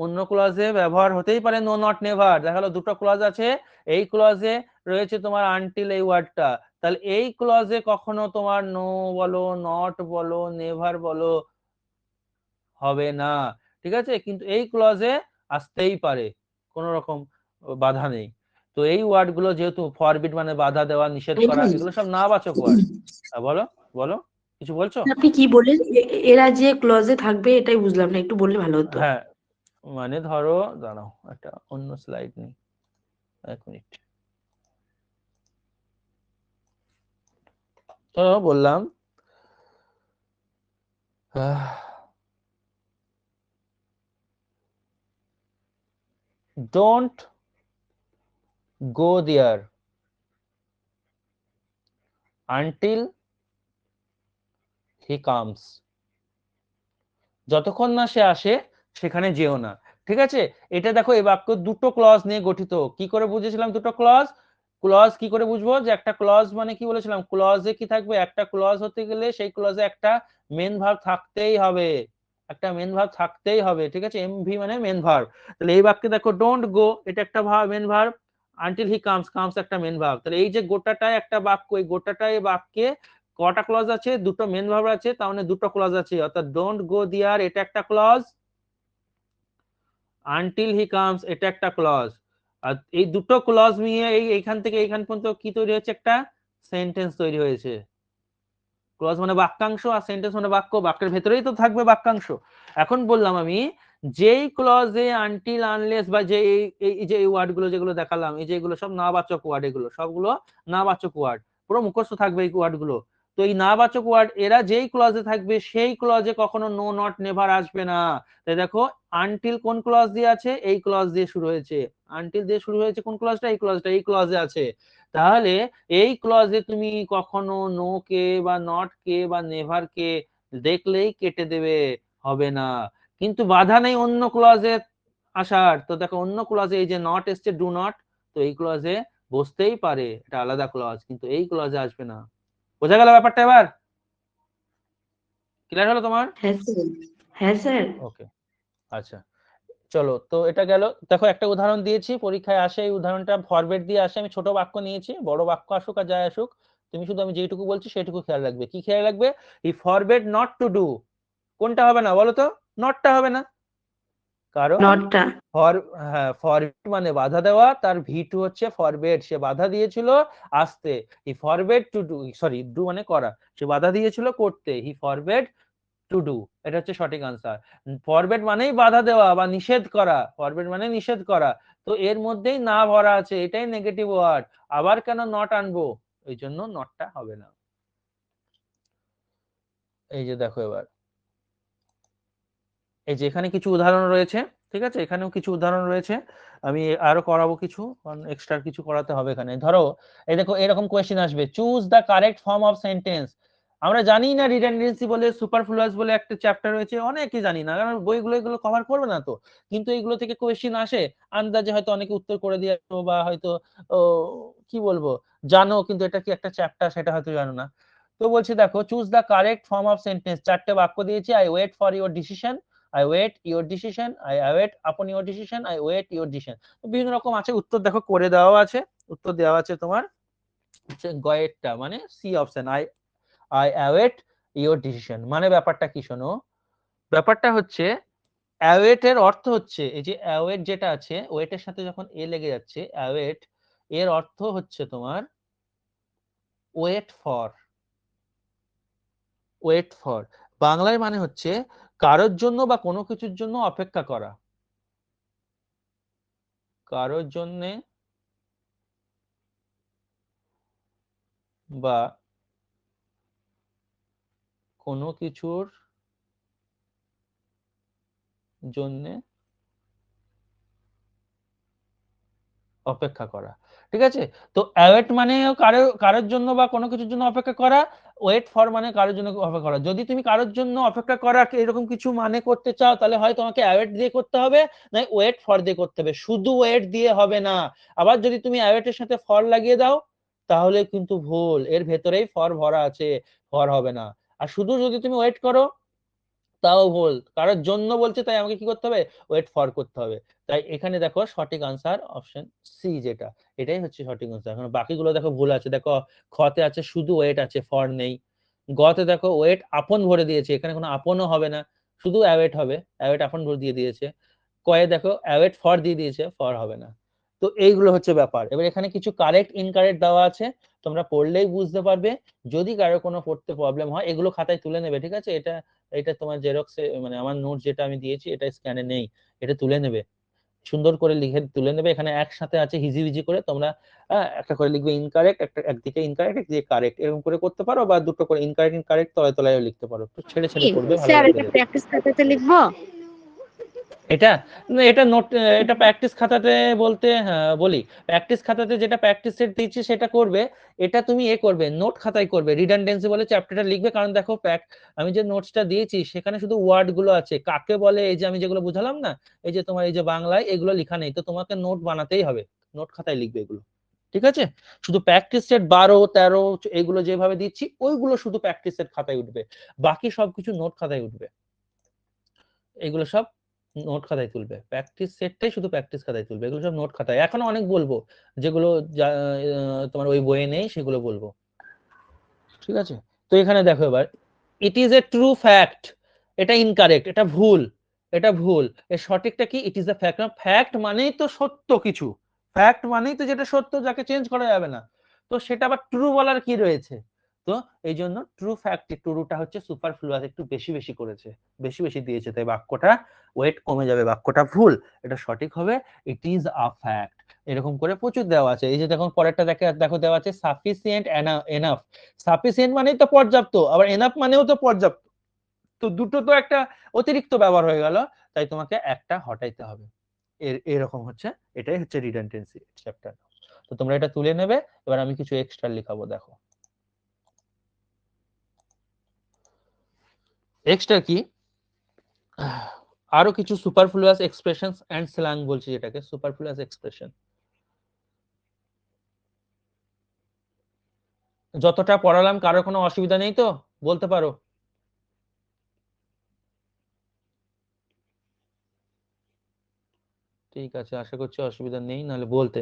অন্য ক্লজে ব্যবহার হতেই পারে নো, নট, নেভার, দেখা গেল দুটো ক্লজ আছে, এই ক্লজে রয়েছে তোমার আনটিল এই ওয়ার্ডটা, তাহলে এই ক্লজে কখনো তোমার নো বলো, নট বলো, নেভার বলো হবে না, ঠিক আছে, কিন্তু এই ক্লজে আসতেই পারে, কোনো রকম বাধা নেই। তো এই ওয়ার্ড গুলো যেহেতু ফরবিড মানে বাধা দেওয়া, নিষেধ করা, এগুলো সব নাবাচক ওয়ার্ড। বলো বলো, কিছু বলছো? আপনি কি বললেন এরা যে ক্লজে থাকবে এটাই বুঝলাম না, একটু বললে ভালো হতো। হ্যাঁ, মানে ধরো দাঁড়াও একটা অন্য স্লাইড নেই, এক মিনিট, তো বললাম don't go there until he comes, যতক্ষণ না সে আসে সেখানে যেও না, ঠিক আছে। এটা দেখো এই বাক্য দুটো ক্লজ নিয়ে গঠিত, কি করে বুঝেছিলাম দুটো ক্লজ, ক্লজ কি করে বুঝবো, যে একটা ক্লজ মানে কি বলেছিলাম, ক্লজে কি থাকবে, একটা ক্লজ হতে গেলে সেই ক্লজে একটা মেন ভার্ব থাকতেই হবে, একটা মেন ভার্ব থাকতেই হবে, ঠিক আছে, এমভি মানে মেন ভার্ব। তাহলে এই বাক্যে দেখো ডোন্ট গো এটা একটা main verb, until he comes, comes একটা মেন ভার্ব, তাহলে এই যে গোটাটায় একটা বাক্য, এই গোটাটায় বাক্যে কটা ক্লজ আছে, দুটো মেন ভার্ব আছে, তার মানে দুটো ক্লজ আছে, অর্থাৎ ডোন্ট গো দেয়ার এটা একটা ক্লজ, আনটিল হি কামস এটা একটা ক্লজ, আর এই দুটো ক্লজ নিয়ে এইখান থেকে এইখান পর্যন্ত কি তৈরি হয়েছে, একটা সেন্টেন্স তৈরি হয়েছে। ক্লজ মানে বাক্যাংশ, আর সেন্টেন্স মানে বাক্য, বাক্যের ভেতরেই তো থাকবে বাক্যাংশ। এখন বললাম আমি, যেই ক্লজে আনটিল, আনলেস বা যে এই যে এই ওয়ার্ড গুলো যেগুলো দেখালাম, এই যে এগুলো সব নাবাচক ওয়ার্ড, এগুলো সবগুলো নাবাচক ওয়ার্ড, পুরো মুখস্থ থাকবে এই ওয়ার্ড গুলো। তো এই নাবাচক ওয়ার্ড এরা যেই ক্লজে থাকবে সেই ক্লজে কখনো নো, নট, নেভার আসবে না। তাই দেখো আনটিল কোন ক্লজ দিয়ে আছে, এই ক্লজ দিয়ে শুরু হয়েছে, আনটিল দিয়ে শুরু হয়েছে কোন ক্লজটা, এই ক্লজটা এই ক্লজে আছে, তাহলে এই ক্লজে তুমি কখনো নো কে বা নট কে বা নেভার কে দেখলেই কেটে দেবে, হবে না। কিন্তু বাধা নেই অন্য ক্লজে আসার, তো দেখো অন্য ক্লজে এই যে নট এসছে, ডু নট, তো এই ক্লজে বসতেই পারে, এটা আলাদা ক্লজ, কিন্তু এই ক্লজে আসবে না। বোঝা গেল ব্যাপারটা এবার, ক্লিয়ার হলো তোমার? হ্যাঁ স্যার, হ্যাঁ স্যার। ওকে, আচ্ছা চলো, তো এটা গেল, দেখো একটা উদাহরণ দিয়েছি, পরীক্ষায় আসে এই উদাহরণটা ফরম্যাট দিয়ে আসে, আমি ছোট বাক্য নিয়েছি, বড় বাক্য আসুক আর যাই আসুক, তুমি শুধু আমি যেটুকু বলছি সেটুকু খেয়াল রাখবে। কি খেয়াল রাখবে, ই ফরবেড নট টু ডু, কোনটা হবে না বলো তো, নটটা হবে না, কারণ নটটা। ফর হ্যাঁ ফরবিড মানে বাধা দেওয়া, তার ভি2 হচ্ছে ফরবেড, সে বাধা দিয়েছিল আসতে, he forbade to do, sorry do মানে করা, সে বাধা দিয়েছিল করতে, হি ফরবেড টু ডু, এটা হচ্ছে সঠিক আনসার। ফরবেড মানেই বাধা দেওয়া বা নিষেধ করা, ফরবেড মানে নিষেধ করা, তো এর মধ্যেই না ভরা আছে, এটাই নেগেটিভ ওয়ার্ড। আবার কেন নট আনবো, এই জন্য নটটা হবে না। এই যে দেখো এবার, এই যে এখানে কিছু উদাহরণ রয়েছে, ঠিক আছে, এখানেও কিছু উদাহরণ রয়েছে, আমি আরো করাবো কিছু, এক্সট্রা কিছু করাতে হবে এখানে। ধরো এই দেখো এরকম কোয়েশ্চেন আসবে, choose the correct form of sentence. আমরা জানি না রিডান্ডেন্সি বলে, সুপারফ্লুয়াস বলে একটা চ্যাপ্টার রয়েছে, অনেকেই জানি না, কারণ বইগুলো এগুলো কভার করবে না তো, কিন্তু এইগুলো থেকে কোয়েশ্চেন আসে, আন্দাজে হয়তো অনেকে উত্তর করে দিয়ে আসো, বা হয়তো ও কি বলবো জানো, কিন্তু এটা কি একটা চ্যাপ্টার সেটা হয়তো জানো না। তো বলছি দেখো, choose the correct form of sentence, চারটে বাক্য দিয়েছি, I wait for your decision, I wait your decision, I await upon your decision, I wait your decision। বিভিন্ন রকম আছে, উত্তর দেখো করে দেওয়া আছে, উত্তর দেওয়া আছে তোমার হচ্ছে গয়েরটা, মানে C option, I await your decision। মানে ব্যাপারটা কি শোনো, ব্যাপারটা হচ্ছে await এর অর্থ হচ্ছে, এই যে await যেটা আছে, ওয়েট এর সাথে যখন এ লেগে যাচ্ছে, await এর অর্থ হচ্ছে তোমার ওয়েট ফর, ওয়েট ফর বাংলায় মানে হচ্ছে কারোর জন্য বা কোনো কিছুর জন্য অপেক্ষা করা, কারোর জন্যে বা কোনো কিছুর জন্য অপেক্ষা করা, ঠিক আছে। তো অ্যাওয়েট মানে কারোর জন্য বা কোনো কিছুর জন্য অপেক্ষা করা, ওয়েট ফর মানে কারোর জন্য অপেক্ষা করা। যদি তুমি কারোর জন্য অপেক্ষা করা এরকম কিছু মানে করতে চাও, তাহলে হয় তোমাকে অ্যাওয়েট দিয়ে করতে হবে, না ওয়েট ফর দিয়ে করতে হবে, শুধু ওয়েট দিয়ে হবে না। আবার যদি তুমি অ্যাওয়েটের সাথে ফর লাগিয়ে দাও, তাহলে কিন্তু ভুল, এর ভেতরেই ফর ভরা আছে, ফর হবে না। আর শুধু যদি তুমি ওয়েট করো, তাও ভুল, কারোর জন্য বলছে তাই আমাকে কি করতে হবে, ওয়েট ফর করতে হবে। তাই এখানে দেখো সঠিক আনসার অপশন সি, যেটা এটাই হচ্ছে সঠিক আনসার। এখন বাকিগুলো দেখো ভুল আছে, দেখো খতে আছে শুধু ওয়েট আছে, ফর নেই। গতে দেখো ওয়েট আপন ভরে দিয়েছে, এখানে কোনো আপনও হবে না, শুধু অ্যাওয়েট হবে, অ্যাওয়েট আপন ভরে দিয়ে দিয়েছে। কয়ে দেখো অ্যাওয়েট ফর দিয়ে দিয়েছে, ফর হবে না। তো এইগুলো হচ্ছে ব্যাপার। এবার এখানে কিছু কারেক্ট ইনকারেক্ট দেওয়া আছে, তোমরা পড়লেই বুঝতে পারবে। যদি কারো কোনো পড়তে প্রবলেম হয়, এগুলো খাতায় তুলে নেবে, ঠিক আছে, এটা এটা তোমার জেরক্সে, মানে আমার নোট যেটা আমি দিয়েছি এটা স্ক্যানে নেই, এটা তুলে নেবে, সুন্দর করে লিখে তুলে নেবে। এখানে একসাথে আছে হিজিবিজি করে, তোমরা একটা করে লিখবে ইনকারেক্ট, একটা একদিকে ইনকারেক্ট একদিকে কারেক্ট, এরকম করে করতে পারো, বা দুটো করে ইনকারেক্ট ইনকারেক্ট তলায় তলায়ও লিখতে পারো, একটু ছেড়ে ছেড়ে করবে, ভালো স্যার লাগবে এটা দেখতে। প্র্যাকটিস খাতাতে লিখবো? এটা না, এটা নোট, এটা প্র্যাকটিস খাতাতে বলতে হ্যাঁ, বলি প্র্যাকটিস খাতাতে যেটা প্র্যাকটিস সেট দিচ্ছি সেটা করবে, এটা তুমি করবে নোট খাতায় করবে, রিডান্ডেন্সি বলে চ্যাপ্টারটা লিখবে। কারণ দেখো আমি যে নোটসটা দিয়েছি সেখানে শুধু ওয়ার্ড গুলো আছে, কাকে বলে এই যে আমি যেগুলো বুঝালাম না, এই যে তোমার এই যে বাংলায় এগুলো লেখা নেই, তো তোমাকে নোট বানাতেই হবে, নোট খাতায় লিখবে এগুলো, ঠিক আছে। শুধু প্র্যাকটিস সেট 12, 13 এগুলো যেভাবে দিচ্ছি ওইগুলো শুধু প্র্যাকটিস সেট খাতায় উঠবে, বাকি সবকিছু নোট খাতায় উঠবে, এগুলো সব নোট খাতায় তুলবে, প্র্যাকটিস সেটটাই শুধু প্র্যাকটিস খাতায় তুলবে, এগুলো সব নোট খাতায়। এখনো অনেক বলবো যেগুলো তোমার ওই বইয়ে নেই, সেগুলো বলবো, ঠিক আছে। তো এখানে দেখো এবার, it is a true fact, এটা ইনকারেক্ট, এটা ভুল, এটা ভুল। এর সঠিকটা কি, it is a fact, fact মানেই তো সত্য কিছু, ফ্যাক্ট মানেই তো যেটা সত্য, যাকে চেঞ্জ করা যাবে না, তো সেটা আবার ট্রু বলার কি রয়েছে। তো এই জন্য ট্রু ফ্যাক্ট, ট্রুটা হচ্ছে সুপারফ্লুয়াস, একটু বেশি বেশি করেছে, বেশি বেশি দিয়েছে, তাই বাক্যটা ওয়েট কমে যাবে, বাক্যটা ভুল, এটা সঠিক হবে ইট ইজ আ ফ্যাক্ট। এরকম করে প্রচুর দেওয়া আছে। এই যে দেখুন পরেরটা দেখো দেওয়া আছে সাফিসিয়েন্ট এনাফ, সাফিসিয়েন্ট মানেই তো পর্যাপ্ত, আবার এনাফ মানেও তো পর্যাপ্ত, তো দুটো তো একটা অতিরিক্ত ব্যবহার হয়ে গেল, তাই তোমাকে একটা হটাইতে হবে। এরকম হচ্ছে, এটাই হচ্ছে রিডান্ডেন্সি চ্যাপ্টার। তো তোমরা এটা তুলে নেবে। এবার আমি কিছু এক্সট্রা লিখাবো, দেখো এক্সট্রা কি, আরো কিছু সুপারফ্লুয়াস এক্সপ্রেশনস এন্ড স্ল্যাং বলছি, যেটাকে সুপারফ্লুয়াস এক্সপ্রেশন। যতটা পড়ালাম কারো কোনো অসুবিধা নেই তো, বলতে পারো। ঠিক আছে, আশা করছি অসুবিধা নেই, নাহলে বলতে।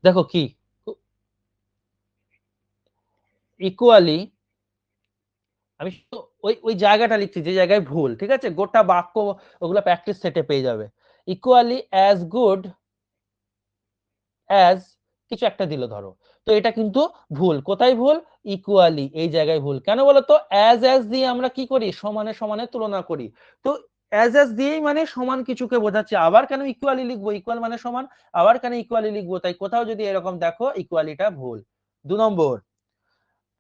দেখো কি, ইকুয়ালি, আমি ওই ওই জায়গাটা লিখছি যে জায়গায় ভুল, ঠিক আছে, গোটা বাক্য ওগুলো প্র্যাকটিস সেটে পেয়ে যাবে। ইকুয়ালি অ্যাজ গুড অ্যাজ কিছু একটা দিল ধরো, তো এটা কিন্তু ভুল। কোথায় ভুল? ইকুয়ালি, এই জায়গায় ভুল। কেন বলতো? অ্যাজ দিয়ে আমরা কি করি? সমানে সমানে তুলনা করি। তো অ্যাজ দিয়েই মানে সমান কিছুকে বোঝাচ্ছে। আবার কেন ইকুয়ালি লিখবো? ইকুয়াল মানে সমান, আবার কেন ইকুয়ালি লিখবো? তাই কোথাও যদি এরকম দেখো ইকুয়ালিটা ভুল। 2 নম্বর,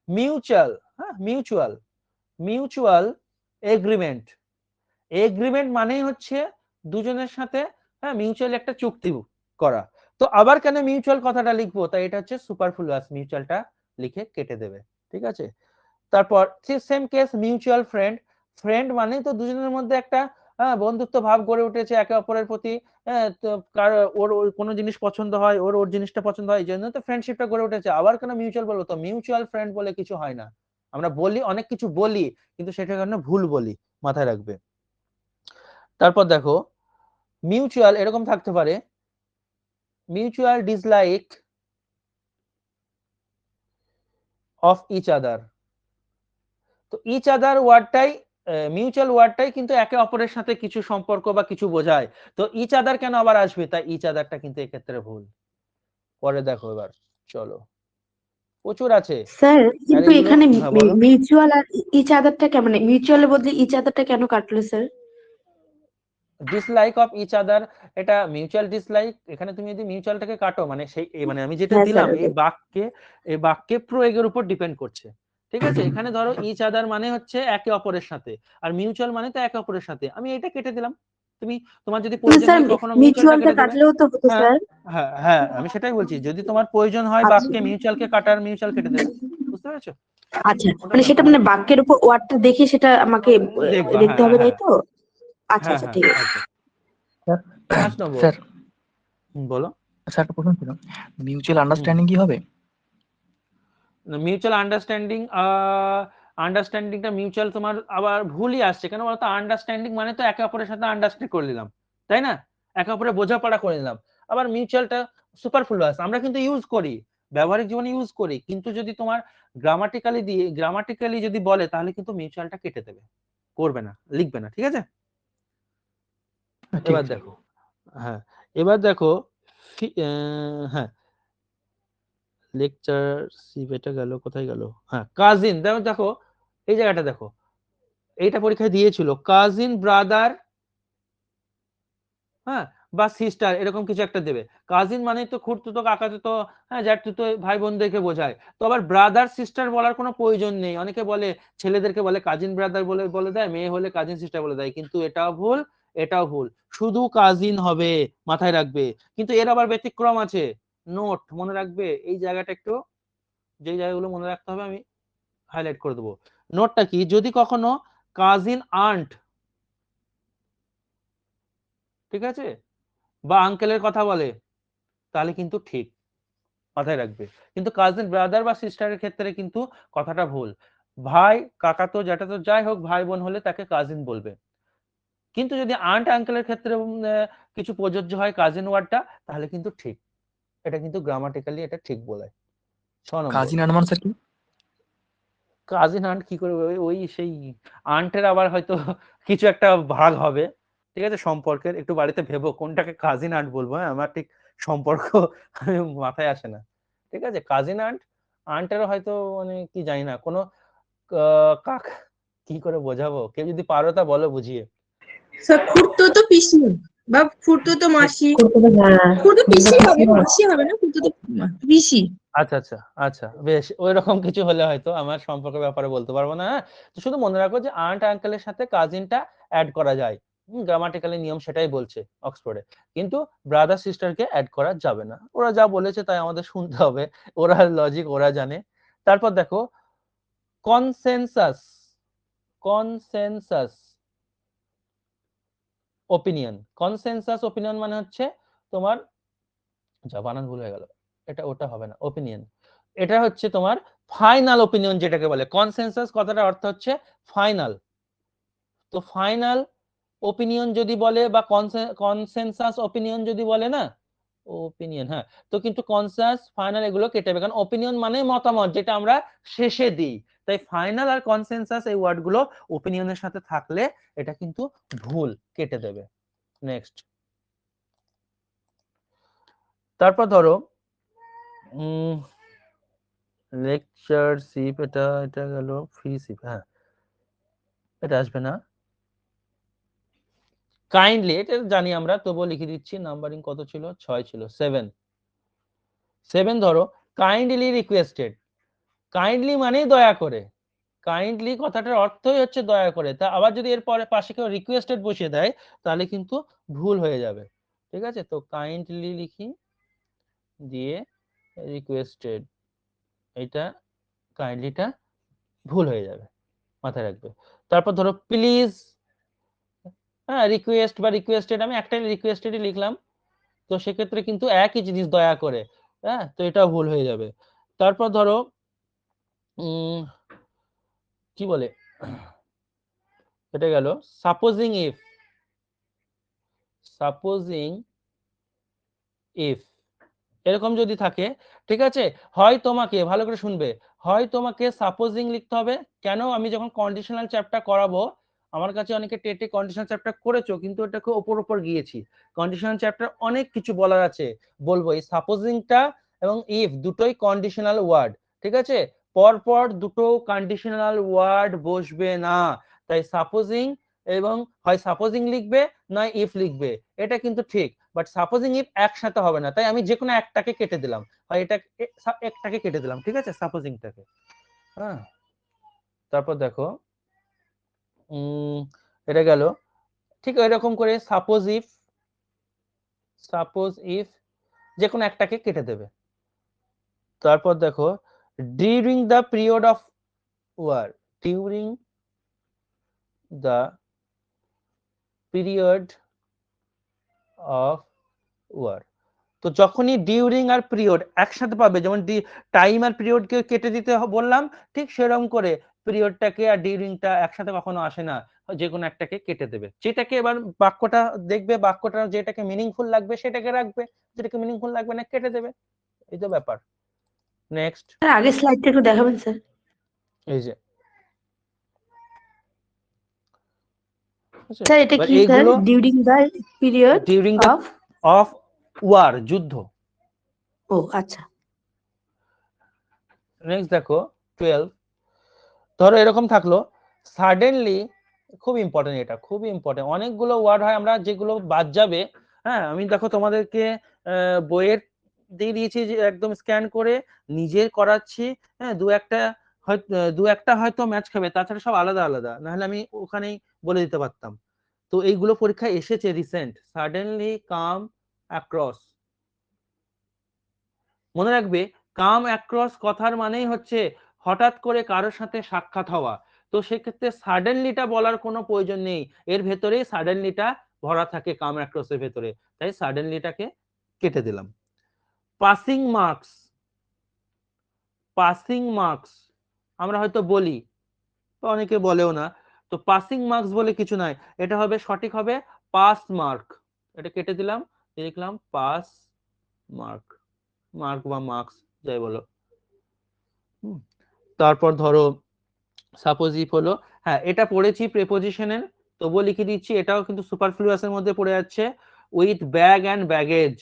মিউচুয়াল। হ্যাঁ, মিউচুয়াল এগ্রিমেন্ট। এগ্রিমেন্ট মানেই হচ্ছে দুজনের সাথে, হ্যাঁ, মিউচুয়াল একটা চুক্তি করা। তো আবার কেন মিউচুয়াল কথাটা লিখবো? তাই এটা হচ্ছে সুপারফ্লুয়াস, মিউচুয়ালটা লিখে কেটে দেবে। ঠিক আছে। তারপর same case mutual friend. Friend মানে তো দুজনের মধ্যে একটা বন্ধুত্ব ভাব গড়ে উঠেছে একে অপরের প্রতি। তো ওর কোনো জিনিস পছন্দ হয়, ওর জিনিসটা পছন্দ হয়, এই জন্য তো ফ্রেন্ডশিপটা গড়ে উঠেছে। আবার কেন মিউচুয়াল বলবো? তো মিউচুয়াল ফ্রেন্ড বলে কিছু হয় না। আমরা বলি, অনেক কিছু বলি, কিন্তু সেটার কারণে ভুল বলি, মাথায় রাখবে। তারপর দেখো মিউচুয়াল এরকম থাকতে পারে, mutual dislike of each other. তো ইচ আদার ওয়ার্ডটাই, মিউচুয়াল ওয়ার্ডটাই কিন্তু একে অপরের সাথে কিছু সম্পর্ক বা কিছু বোঝায়। তো ইচ আদার কেন আবার আসবে? তাই ইচ আদারটা কিন্তু এক্ষেত্রে ভুল। পরে দেখো এবার, চলো, প্রচুর আছে। স্যার আর কিন্তু এগুলো, এখানে হ্যাঁ বলো। মিউচুয়াল আর ইচ আদারটা কেমন, মিউচুয়ালের বদলে ইচ আদারটা কেন কাটলো sir? Dislike of each other, এটা মিউচুয়াল ডিসলাইক। এখানে তুমি যদি মিউচুয়ালটাকে কাটো মানে সেই মানে আমি যেটা হ্যাঁ স্যার, দিলাম এই বাক্যে প্রয়োগের উপর ডিপেন্ড করছে। ঠিক আছে। এখানে ধরো ইচ আদার মানে হচ্ছে একে অপরের সাথে, আর মিউচুয়াল মানে তো একে অপরের সাথে। আমি এটা কেটে দিলাম। তুমি, তোমার যদি প্রয়োজন স্যার হয় কখনো মিউচুয়ালটা মিউচুয়ালটা কেটে দেবে। কাটলেও তো হতো হ্যাঁ, স্যার। হ্যাঁ, হ্যাঁ, আমি সেটাই বলছি, যদি তোমার প্রয়োজন হয় আচ্ছা বাক্যে মিউচুয়ালকে কাটার, মিউচুয়াল কেটে দেবে। বুঝতে পেরেছো? আচ্ছা, ওটা মানে সেটা ব্যাপার মানে না। বাক্যের উপর ওয়ার্ডটা দেখে সেটা আমাকে দেখবা, দেখতে হ্যাঁ, হবে, তাই হ্যাঁ, তো? আচ্ছা হ্যাঁ, আচ্ছা, হ্যাঁ, ঠিক আছে। একদম। স্যার 5 নম্বর, স্যার বলো। স্যার একটা প্রশ্ন ছিল, মিউচুয়াল হুম। আন্ডারস্ট্যান্ডিং কি হবে? মিউচুয়াল আন্ডারস্ট্যান্ডিংটা মিউচুয়াল তোমার আবার ভুলই আসছে। কেন বলতো? আন্ডারস্ট্যান্ডিং মানে তো একে অপরের সাথে আন্ডারস্ট্যান্ড করে নিলাম, তাই না? একে অপরের বোঝাপড়া করে নিলাম। আবার মিউচুয়ালটা সুপারফ্লুয়াস আমরা কিন্তু ইউজ করি, ব্যবহারিক জীবনে ইউজ করি, কিন্তু যদি তোমার গ্রামাটিক্যালি যদি বলে তাহলে কিন্তু মিউচুয়ালটা কেটে দেবে, করবে না, লিখবে না। ঠিক আছে। ঠিক এবার আছে। দেখো, হ্যাঁ, এবার দেখো, হ্যাঁ, লেকচারশিপ এটা গেল, কোথায় গেল? হ্যাঁ, কাজিন। দেখো দেখো, এই জায়গাটা দেখো, এইটা পরীক্ষায় দিয়েছিল, কাজিন ব্রাদার, হ্যাঁ, বা সিস্টার, এরকম কিছু একটা দেবে। কাজিন মানে তো খুড়তুতো কাকাতুতো, হ্যাঁ, জ্যাঠতুতো ভাই বোনদেরকে বোঝায়। তো আবার ব্রাদার সিস্টার বলার কোনো প্রয়োজন নেই। অনেকে বলে, ছেলেদেরকে বলে কাজিন ব্রাদার বলে বলে দেয়, মেয়ে হলে কাজিন সিস্টার বলে দেয়, কিন্তু এটাও ভুল, এটাও ভুল। শুধু কাজিন হবে, মাথায় রাখবে। কিন্তু এর আবার ব্যতিক্রম আছে, নোট মনে রাখবে এই জায়গাটা একটু, যে জায়গাগুলো মনে রাখতে হবে আমি হাইলাইট করে দেবো। নোটটা কি? যদি কখনো কাজিন আন্ট, ঠিক আছে, বা আঙ্কেলের কথা বলে তাহলে কিন্তু ঠিক, মাথায় রাখবে। কিন্তু কাজিন ব্রাদার বা সিস্টারের ক্ষেত্রে কিন্তু কথাটা ভুল। ভাই, কাকাতো, জ্যাঠাতো, যাই হোক, ভাই বোন হলে তাকে কাজিন বলবে। কিন্তু যদি আন্ট আঙ্কেলের ক্ষেত্রে কিছু প্রযোজ্য হয় কাজিন ওয়ার্ডটা, তাহলে কিন্তু ঠিক। এটা কিন্তু গ্রামাটিক্যালি এটা ঠিক বলে। 6 নম্বর, কাজিন আনমান স্যার কি? কাজিন আন্ট কি করে? ওই সেই আন্টের আবার হয়তো কিছু একটা ভাগ হবে। ঠিক আছে, সম্পর্কের একটু বাড়িতে ভেবো কোনটাকে কাজিন আন্ট বলবো। হ্যাঁ, আমার ঠিক সম্পর্ক মাথায় আসে না। ঠিক আছে, কাজিন আন্ট, আন্টেরও হয়তো মানে কি জানি না, কোনো কাক, কি করে বোঝাবো? কেউ যদি পারো তা বলো বুঝিয়ে। স্যার খুড়তুতো পিসি বা খুড়তুতো মাসি, হ্যাঁ, খুড়তুতো পিসি হবে, মাসি হবে না, খুড়তুতো পিসি। আচ্ছা, আচ্ছা, আচ্ছা, বেশ, ওইরকম কিছু হলে হয়তো, আমার সম্পর্কের ব্যাপারে বলতে পারবো না। হ্যাঁ, তো শুধু মনে রাখো যে আন্ট আঙ্কেলের সাথে কাজিনটা অ্যাড করা যায়। গ্রামাটিক্যালি নিয়ম সেটাই বলছে অক্সফোর্ডে। কিন্তু ব্রাদার সিস্টারকে অ্যাড করা যাবে না। ওরা যা বলেছে তাই আমাদের শুনতে হবে, ওরা লজিক ওরা জানে। তারপর দেখো consensus, consensus opinion. Consensus opinion মানে হচ্ছে তোমার, যা বানান ভুল হয়ে গেল, এটা ওটা হবে না, ওপিনিয়ন। এটা হচ্ছে তোমার ফাইনাল ওপিনিয়ন যেটাকে বলে। কনসেনসাস কথাটার অর্থ হচ্ছে ফাইনাল। তো ফাইনাল ওপিনিয়ন যদি বলে বা কনসেনসাস ওপিনিয়ন যদি বলে না, ওপিনিয়ন, হ্যাঁ, তো কিন্তু কনসেনসাস ফাইনাল এগুলো কেটে যাবে, কারণ ওপিনিয়ন মানে মতামত, যেটা আমরা শেষে দিই। তাই ফাইনাল আর কনসেনসাস এই ওয়ার্ডগুলো ওপিনিয়নের সাথে থাকলে এটা কিন্তু ভুল, কেটে দেবে। নেক্সট, তারপর ধরো লেকচারশিপ, এটা গেল ফ্রিশিপ, হ্যাঁ এটা আসবে না। কাইন্ডলি, এটা জানি আমরা, তবুও লিখে দিচ্ছি। নাম্বারিং কত ছিল? 6 ছিল, 7 ধরো। কাইন্ডলি রিকোয়েস্টেড, কাইন্ডলি মানেই দয়া করে, কাইন্ডলি কথাটার অর্থই হচ্ছে দয়া করে। তা আবার যদি এর পরে পাশে কেউ রিকোয়েস্টেড বসিয়ে দেয় তাহলে কিন্তু ভুল হয়ে যাবে, ঠিক আছে? তো কাইন্ডলি লিখি, দিয়ে রিকোয়েস্টেড, এটা কাইন্ডলিটা ভুল হয়ে যাবে, মাথায় রাখবে। তারপর ধরো প্লিজ, হ্যাঁ রিকোয়েস্ট বা রিকোয়েস্টেড, আমি একটাই রিকোয়েস্টেডই লিখলাম, তো সেক্ষেত্রে কিন্তু একই জিনিস দয়া করে, হ্যাঁ তো এটাও ভুল হয়ে যাবে। তারপর ধরো কি বলে, এটা গেল সাপোজিং ইফ, সাপোজিং ইফ এরকম যদি থাকে, ঠিক আছে, হয় তোমাকে ভালো করে শুনবে, হয় তোমাকে সাপোজিং লিখতে হবে। কেন? আমি যখন কন্ডিশনাল চ্যাপ্টার করাবো, আমার কাছে অনেকে টেটে কন্ডিশনাল চ্যাপ্টার করেছো কিন্তু ওটাকে ওপর গিয়েছি। কন্ডিশনাল চ্যাপ্টার অনেক কিছু বলার আছে, বলবো। এই সাপোজিংটা এবং ইফ দুটোই কন্ডিশনাল ওয়ার্ড, ঠিক আছে? পরপর দুটো কন্ডিশনাল ওয়ার্ড বসবে না, তাই সাপোজিং এবং হয় সাপোজিং লিখবে নয় ইফ লিখবে, এটা কিন্তু ঠিক। বাট সাপোজিং ইফ একসাথে হবে না, তাই আমি যে কোনো একটাকে কেটে দিলাম, হয় এটা একটাকে কেটে দিলাম, ঠিক আছে, সাপোজিংটাকে। হ্যাঁ তারপর দেখো এটা গেল, ঠিক এরকম করে সাপোজ ইফ যে কোনো একটাকে কেটে দেবে। তারপর দেখো during the period of war, during the period of war, তো যখনই ডিউরিং আর পিরিয়ড একসাথে পাবে, যেমন টাইম আর পিরিয়ডকে কেটে দিতে বললাম, ঠিক সেরকম করে পিরিয়ডটাকে আর ডিউরিংটা একসাথে কখনো আসে না, যে কোনো একটাকে কেটে দেবে। যেটাকে এবার বাক্যটা দেখবে, বাক্যটা যেটাকে মিনিংফুল লাগবে সেটাকে রাখবে, যেটাকে মিনিংফুল লাগবে না কেটে দেবে, এই তো ব্যাপার। নেক্সট, স্যার আগের স্লাইডটা একটু দেখাবেন স্যার। এই যে স্যার এটা এবার কি স্যার? এইগুলো during the period during the of of war, যুদ্ধ। ও আচ্ছা। নেক্সট দেখো 12, ধরো এরকম থাকলো সাডেনলি, খুব ইম্পর্টেন্ট, এটা খুব ইম্পর্টেন্ট। অনেকগুলো ওয়ার্ড হয় আমরা যেগুলো বাদ যাবে, হ্যাঁ আমি দেখো তোমাদেরকে বইয়ের দিয়ে দিয়েছি যে একদম স্ক্যান করে নিজে করাচ্ছি, হ্যাঁ দু একটা হয়তো ম্যাচ খাবে, তাছাড়া সব আলাদা আলাদা, নাহলে আমি ওখানেই বলে দিতে পারতাম। তো এইগুলো পরীক্ষায় এসেছে রিসেন্ট। সাডেনলি কাম অ্যাক্রস, মনে রাখবে কাম অ্যাক্রস কথার মানেই হচ্ছে হঠাৎ করে কারোর সাথে সাক্ষাৎ হওয়া। তো সেক্ষেত্রে সাডেনলিটা বলার কোনো প্রয়োজন নেই, এর ভেতরেই সাডেনলিটা ভরা থাকে কাম অ্যাক্রসের ভেতরে, তাই সাডেনলিটাকে কেটে দিলাম। পাসিং মার্কস, পাসিং মার্কস আমরা হয়তো বলি, অনেকে বলেও না, তো পাসিং মার্কস বলে কিছু নাই, এটা হবে সঠিক হবে পাস মার্ক, এটা কেটে দিলাম, লিখলাম পাস মার্ক, মার্ক বা মার্কস যাই বলো। তারপর ধরো সাপোজ ইফ হলো, হ্যাঁ এটা পড়েছি প্রিপোজিশনের, তবুও লিখে দিচ্ছি, এটাও কিন্তু সুপারফ্লুয়াসের মধ্যে পড়ে যাচ্ছে। উইথ ব্যাগ অ্যান্ড ব্যাগেজ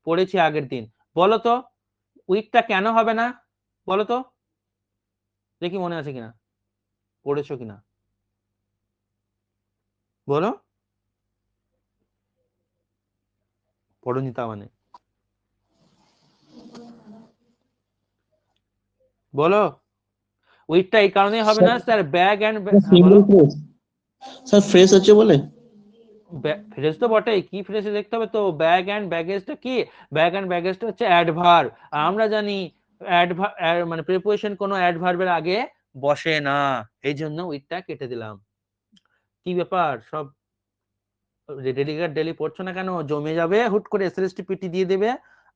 পড়েছি আগের দিন। বলো তো উইথটা কেন হবে না, বলো তো, দেখি মনে আছে কিনা, পড়েছো কিনা বলো, পড়োনি তা মানে বলো। উইথটা এই কারণেই হবে না স্যার, ব্যাগ অ্যান্ড, বলো। স্যার ফ্রেশ আছে বলে ফ্রেজ তো বটেই, কি ফ্রেজ দেখতে হবে তো। ব্যাগ অ্যান্ড ব্যাগেজটা কি? ব্যাগ অ্যান্ড ব্যাগেজটা হচ্ছে অ্যাডভার্ব, আর আমরা জানি মানে প্রিপোজিশন কোনো অ্যাডভার্বের আগে বসে না, এই জন্য উইথটা কেটে দিলাম। কি ব্যাপার সব ডেডিকেট ডেলি পড়ছো না কেন? জমে যাবে হুট করে, এসএলএসটি পিটি দিয়ে দেবে।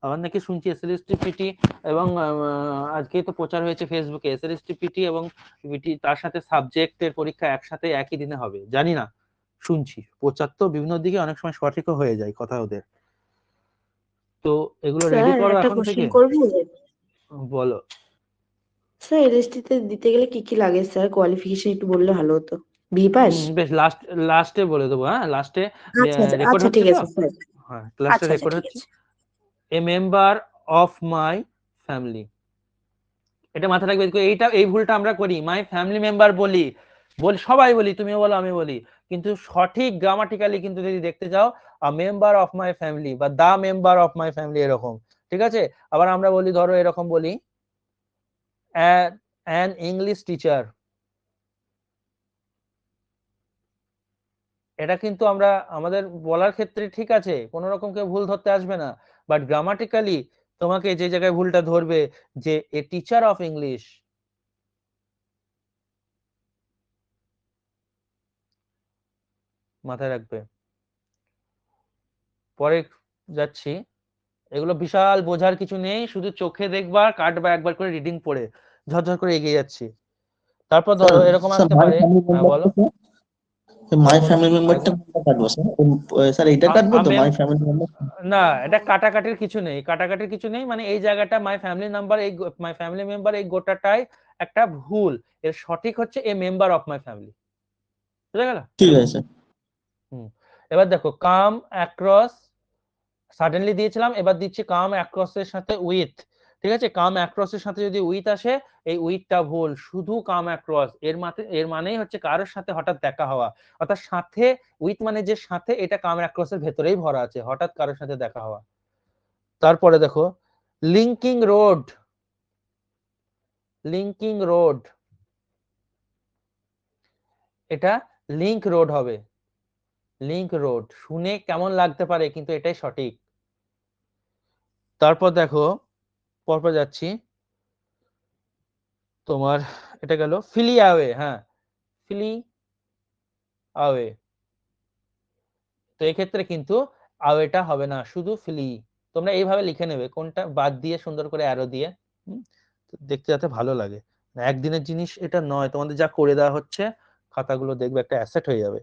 আবার নাকি শুনছি এসএলএসটি পিটি এবং আজকেই তো প্রচার হয়েছে ফেসবুকে, এসএলএসটি পিটি এবং পিটি তার সাথে সাবজেক্টের পরীক্ষা একসাথে একই দিনে হবে, জানি না, শুনছি প্রচার তো বিভিন্ন দিকে, অনেক সময় সঠিকও হয়ে যায় কথা ওদের। তো এগুলো রেডি স্যার করো একটা এখন থেকে। কোশ্চেন করবো? বলো। স্যার এলএসটি তে দিতে গেলে কি কি লাগে স্যার? কোয়ালিফিকেশন একটু বললে ভালো হতো। B pass? বেশ লাস্টে বলে দেবো, হ্যাঁ লাস্টে। আচ্ছা আচ্ছা রেকর্ড আচ্ছা হচ্ছে ঠিক তো, আছে স্যার। হ্যাঁ ক্লাসটা আচ্ছা আচ্ছা রেকর্ড ঠিক হচ্ছে। আছে। A member of my family, এটা মাথায় রাখবে। এইটা এই ভুলটা আমরা করি, মাই ফ্যামিলি মেম্বার বলি, সবাই বলি, তুমিও বলো আমি বলি, কিন্তু সঠিক গ্রামাটিক্যালি কিন্তু যদি দেখতে যাও আ মেম্বার অফ মাই ফ্যামিলি বা দা মেম্বার অফ মাই ফ্যামিলি এরকম, ঠিক আছে। আবার আমরা বলি, ধরো এরকম বলি, অ্যান ইংলিশ টিচার, এটা কিন্তু আমরা আমাদের বলার ক্ষেত্রে ঠিক আছে, কোনো রকম কেউ ভুল ধরতে আসবে না, বাট গ্রামাটিক্যালি তোমাকে যে জায়গায় ভুলটা ধরবে যে এ টিচার অফ ইংলিশ, মাথায় রাখবে। পরে যাচ্ছি, এগুলো বিশাল বোঝার কিছু নেই, শুধু চোখে দেখবা, কাটবা একবার করে রিডিং পড়ে, ঝরঝর করে এগিয়ে যাচ্ছি। তারপর ধরো এরকম স্যার আসতে মাই পারে, ফ্যামিলি হ্যাঁ বলো, মেম্বার মাই বলো ফ্যামিলি মেম্বারটা একবার। কোনটা কাটবো স্যার? স্যার এইটা কাটবো তো, মাই ফ্যামিলি মেম্বার? না, এটা কাটাকাটির কিছু নেই, কাটাকাটির কিছু নেই, মানে এই জায়গাটা মাই ফ্যামিলি নাম্বার, এই মাই ফ্যামিলি মেম্বার এই গোটাটাই একটা ভুল, এর সঠিক হচ্ছে a member of my family, বুঝা গেল? ঠিক আছে স্যার। এবার দেখো কাম অ্যাক্রস, সাডেনলি দিয়েছিলাম, এবার দিচ্ছি কাম অ্যাক্রস এর সাথে উইথ, ঠিক আছে। কাম অ্যাক্রস এর সাথে যদি উইথ আসে, এই উইথটা ভুল, শুধু কাম অ্যাক্রস, এর মানেই হচ্ছে কারোর সাথে হঠাৎ দেখা হওয়া, অর্থাৎ সাথে, উইথ মানে যে সাথে, এটা কাম অ্যাক্রস এর ভেতরেই ভরা আছে, হঠাৎ কারোর সাথে দেখা হওয়া। তারপরে দেখো লিঙ্কিং রোড, লিঙ্কিং রোড, এটা লিংক রোড হবে, লিংক রোড, শুনে কেমন লাগতে পারে কিন্তু এটাই সঠিক। তারপর দেখো পরপর যাচ্ছি, তোমার এটা গেল ফিলি অ্যাওয়ে, হ্যাঁ ফিলি অ্যাওয়ে, তো এক্ষেত্রে কিন্তু অ্যাওয়েটা হবে না, শুধু ফিলি। তোমরা এইভাবে লিখে নেবে, কোনটা বাদ দিয়ে সুন্দর করে অ্যারো দিয়ে, দেখতে যাতে ভালো লাগে। একদিনের জিনিস এটা নয়, তোমাদের যা করে দেওয়া হচ্ছে খাতাগুলো দেখবে একটা অ্যাসেট হয়ে যাবে।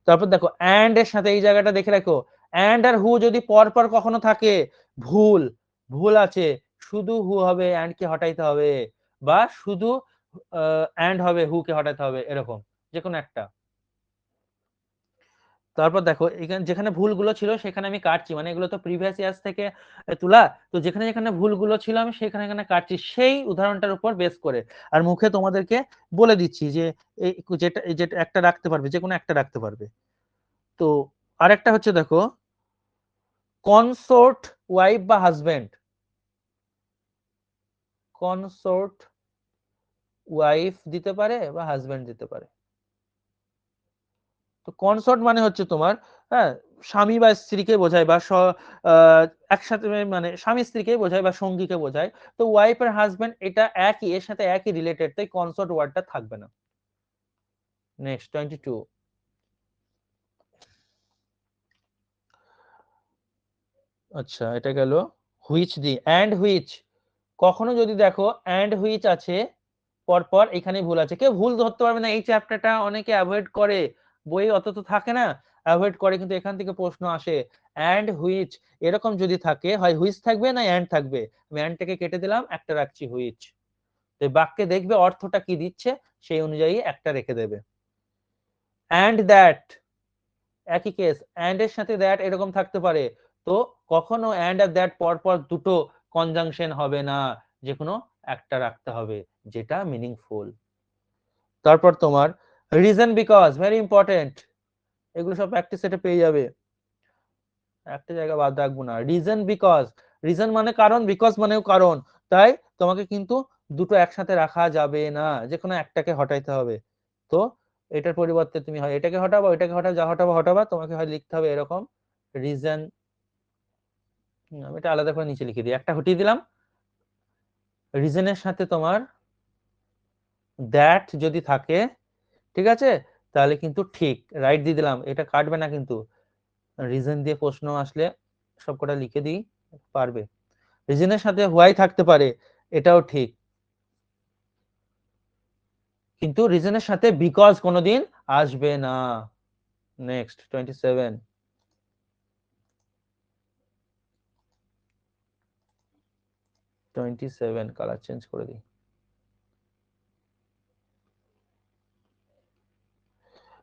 তারপর দেখো অ্যান্ড এর সাথে এই জায়গাটা দেখে রাখো, অ্যান্ড আর হু যদি পর পর কখনো থাকে, ভুল, ভুল আছে, শুধু হু হবে, অ্যান্ড কে হটাইতে হবে, বা শুধু অ্যান্ড হবে, হু কে হটাইতে হবে, এরকম যে কোনো একটা। তারপর দেখো এখানে যেখানে ভুলগুলো ছিল সেখানে আমি কাটছি, মানে এগুলো তো প্রিভিয়াস ইয়ার্স থেকে তোলা, তো যেখানে যেখানে ভুলগুলো ছিল আমি সেখানে এখানে কাটছি সেই উদাহরণটার উপর বেস করে, আর মুখে তোমাদেরকে বলে দিচ্ছি যে যেটা যেটা একটা রাখতে পারবে, যে কোনো একটা রাখতে পারবে। তো আরেকটা হচ্ছে দেখো কনসোর্ট ওয়াইফ বা হাজবেন্ড, কনসোর্ট ওয়াইফ দিতে পারে বা হাজবেন্ড দিতে পারে। তো কনসর্ট মানে হচ্ছে তোমার, হ্যাঁ, স্বামী বা স্ত্রীকে বোঝায়, বা একসাথে, মানে স্বামী স্ত্রীকে বোঝায় বা সঙ্গীকে বোঝায়। তো ওয়াইফ আর হাজবেন্ড এটা একই, এর সাথে একই রিলেটেড, তাই কনসর্ট ওয়ার্ডটা থাকবে না। নেক্সট 22, আচ্ছা এটা গেল হুইচ দি, অ্যান্ড হুইচ, কখনো যদি দেখো অ্যান্ড হুইচ আছে পরপর, এখানে ভুল আছে, কেউ ভুল ধরতে পারবে না, এই চ্যাপ্টারটা অনেকে অ্যাভয়েড করে, বই অত তো থাকে না, অ্যাভয়েড করে, কিন্তু এখান থেকে প্রশ্ন আসে। অ্যান্ড হুইচ এরকম যদি থাকে, হয় হুইচ থাকবে না অ্যান্ড থাকবে, আমি অ্যান্ডটাকে কেটে দিলাম, একটা রাখছি হুইচ, তো বাক্যে দেখবে অর্থটা কি দিচ্ছে সেই অনুযায়ী একটা রেখে দেবে। অ্যান্ড দ্যাট, একই কেস, অ্যান্ড এর সাথে দ্যাট এরকম থাকতে পারে, তো কখনো অ্যান্ড আর দ্যাট পরপর দুটো কনজাংশন হবে না, যে কোনো একটা রাখতে হবে যেটা মিনিংফুল। তারপর তোমার রিজন বিকজ, ভেরি ইম্পর্টেন্ট, এগুলো সব প্র্যাকটিস সেটে পেয়ে যাবে, একটা জায়গা বাদ রাখবো না। রিজন বিকজ, রিজন মানে কারণ, বিকজ মানেও কারণ, তাই তোমাকে কিন্তু দুটো একসাথে রাখা যাবে না, যে কোনো একটাকে হটাইতে হবে। তো এটার পরিবর্তে তুমি হয় এটাকে হটাবা, ওইটাকে হটাবা, যা হটাবা হটাবা, তোমাকে হয় লিখতে হবে এরকম রিজন, আমি এটা আলাদা করে নিচে লিখে দিই, একটা হটিয়ে দিলাম, রিজনের সাথে তোমার দ্যাট যদি থাকে, ঠিক আছে, তাহলে কিন্তু ঠিক, রাইট দিয়ে দিলাম, এটা কাটবে না কিন্তু, রিজন দিয়ে প্রশ্ন আসলে সবকটা লিখে দিই, পারবে। রিজনের সাথে হোয়াই থাকতে পারে, এটাও ঠিক, কিন্তু রিজনের সাথে বিকজ কোনোদিন আসবে না। নেক্সট 27, কালার চেঞ্জ করে দিই।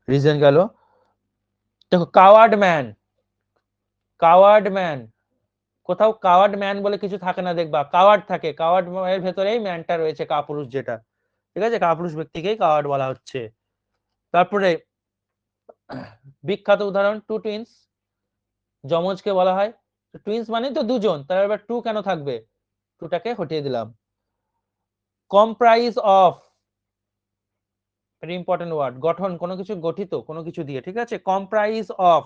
রিজন গেল, দেখো কাওয়ার্ড ম্যান, কাওয়ার্ড ম্যান কোথাও কাওয়ার্ড ম্যান বলে কিছু থাকে না, দেখবা কাওয়ার্ড থাকে, কাওয়ার্ড এর ভেতরেই ম্যানটা রয়েছে, কাপুরুষ যেটা, ঠিক আছে, কাপুরুষ ব্যক্তিকেই কাওয়ার্ড বলা হচ্ছে। তারপরে বিখ্যাত উদাহরণ টু টুইন্স, যমজকে বলা হয় টুইন্স মানে তো দুজন, তার এবার টু কেন থাকবে, টুটাকে হটিয়ে দিলাম। Comprise of, very important word, গঠন, কোনো কিছু গঠিত কোনো কিছু দিয়ে, ঠিক আছে, কম্প্রাইজ অফ,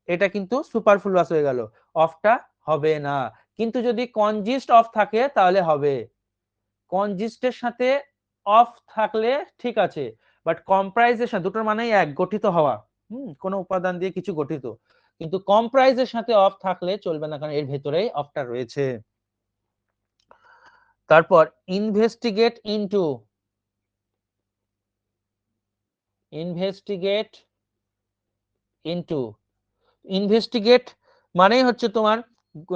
এটা কিন্তু সুপারফ্লুয়াস হয়ে গেল, অফটা হবে না, কিন্তু যদি কনজিস্ট অফ থাকে তাহলে হবে, কনজিস্টের সাথে অফ থাকলে ঠিক আছে, বাট কম্প্রাইজের সাথে, দুটোর মানেই এক, গঠিত হওয়া, কোনো উপাদান দিয়ে কিছু গঠিত, কিন্তু কম্প্রাইজের সাথে অফ থাকলে চলবে না, কারণ এর ভেতরেই অফটা রয়েছে। তারপর investigate into, investigate into, investigate মানেই হচ্ছে তোমার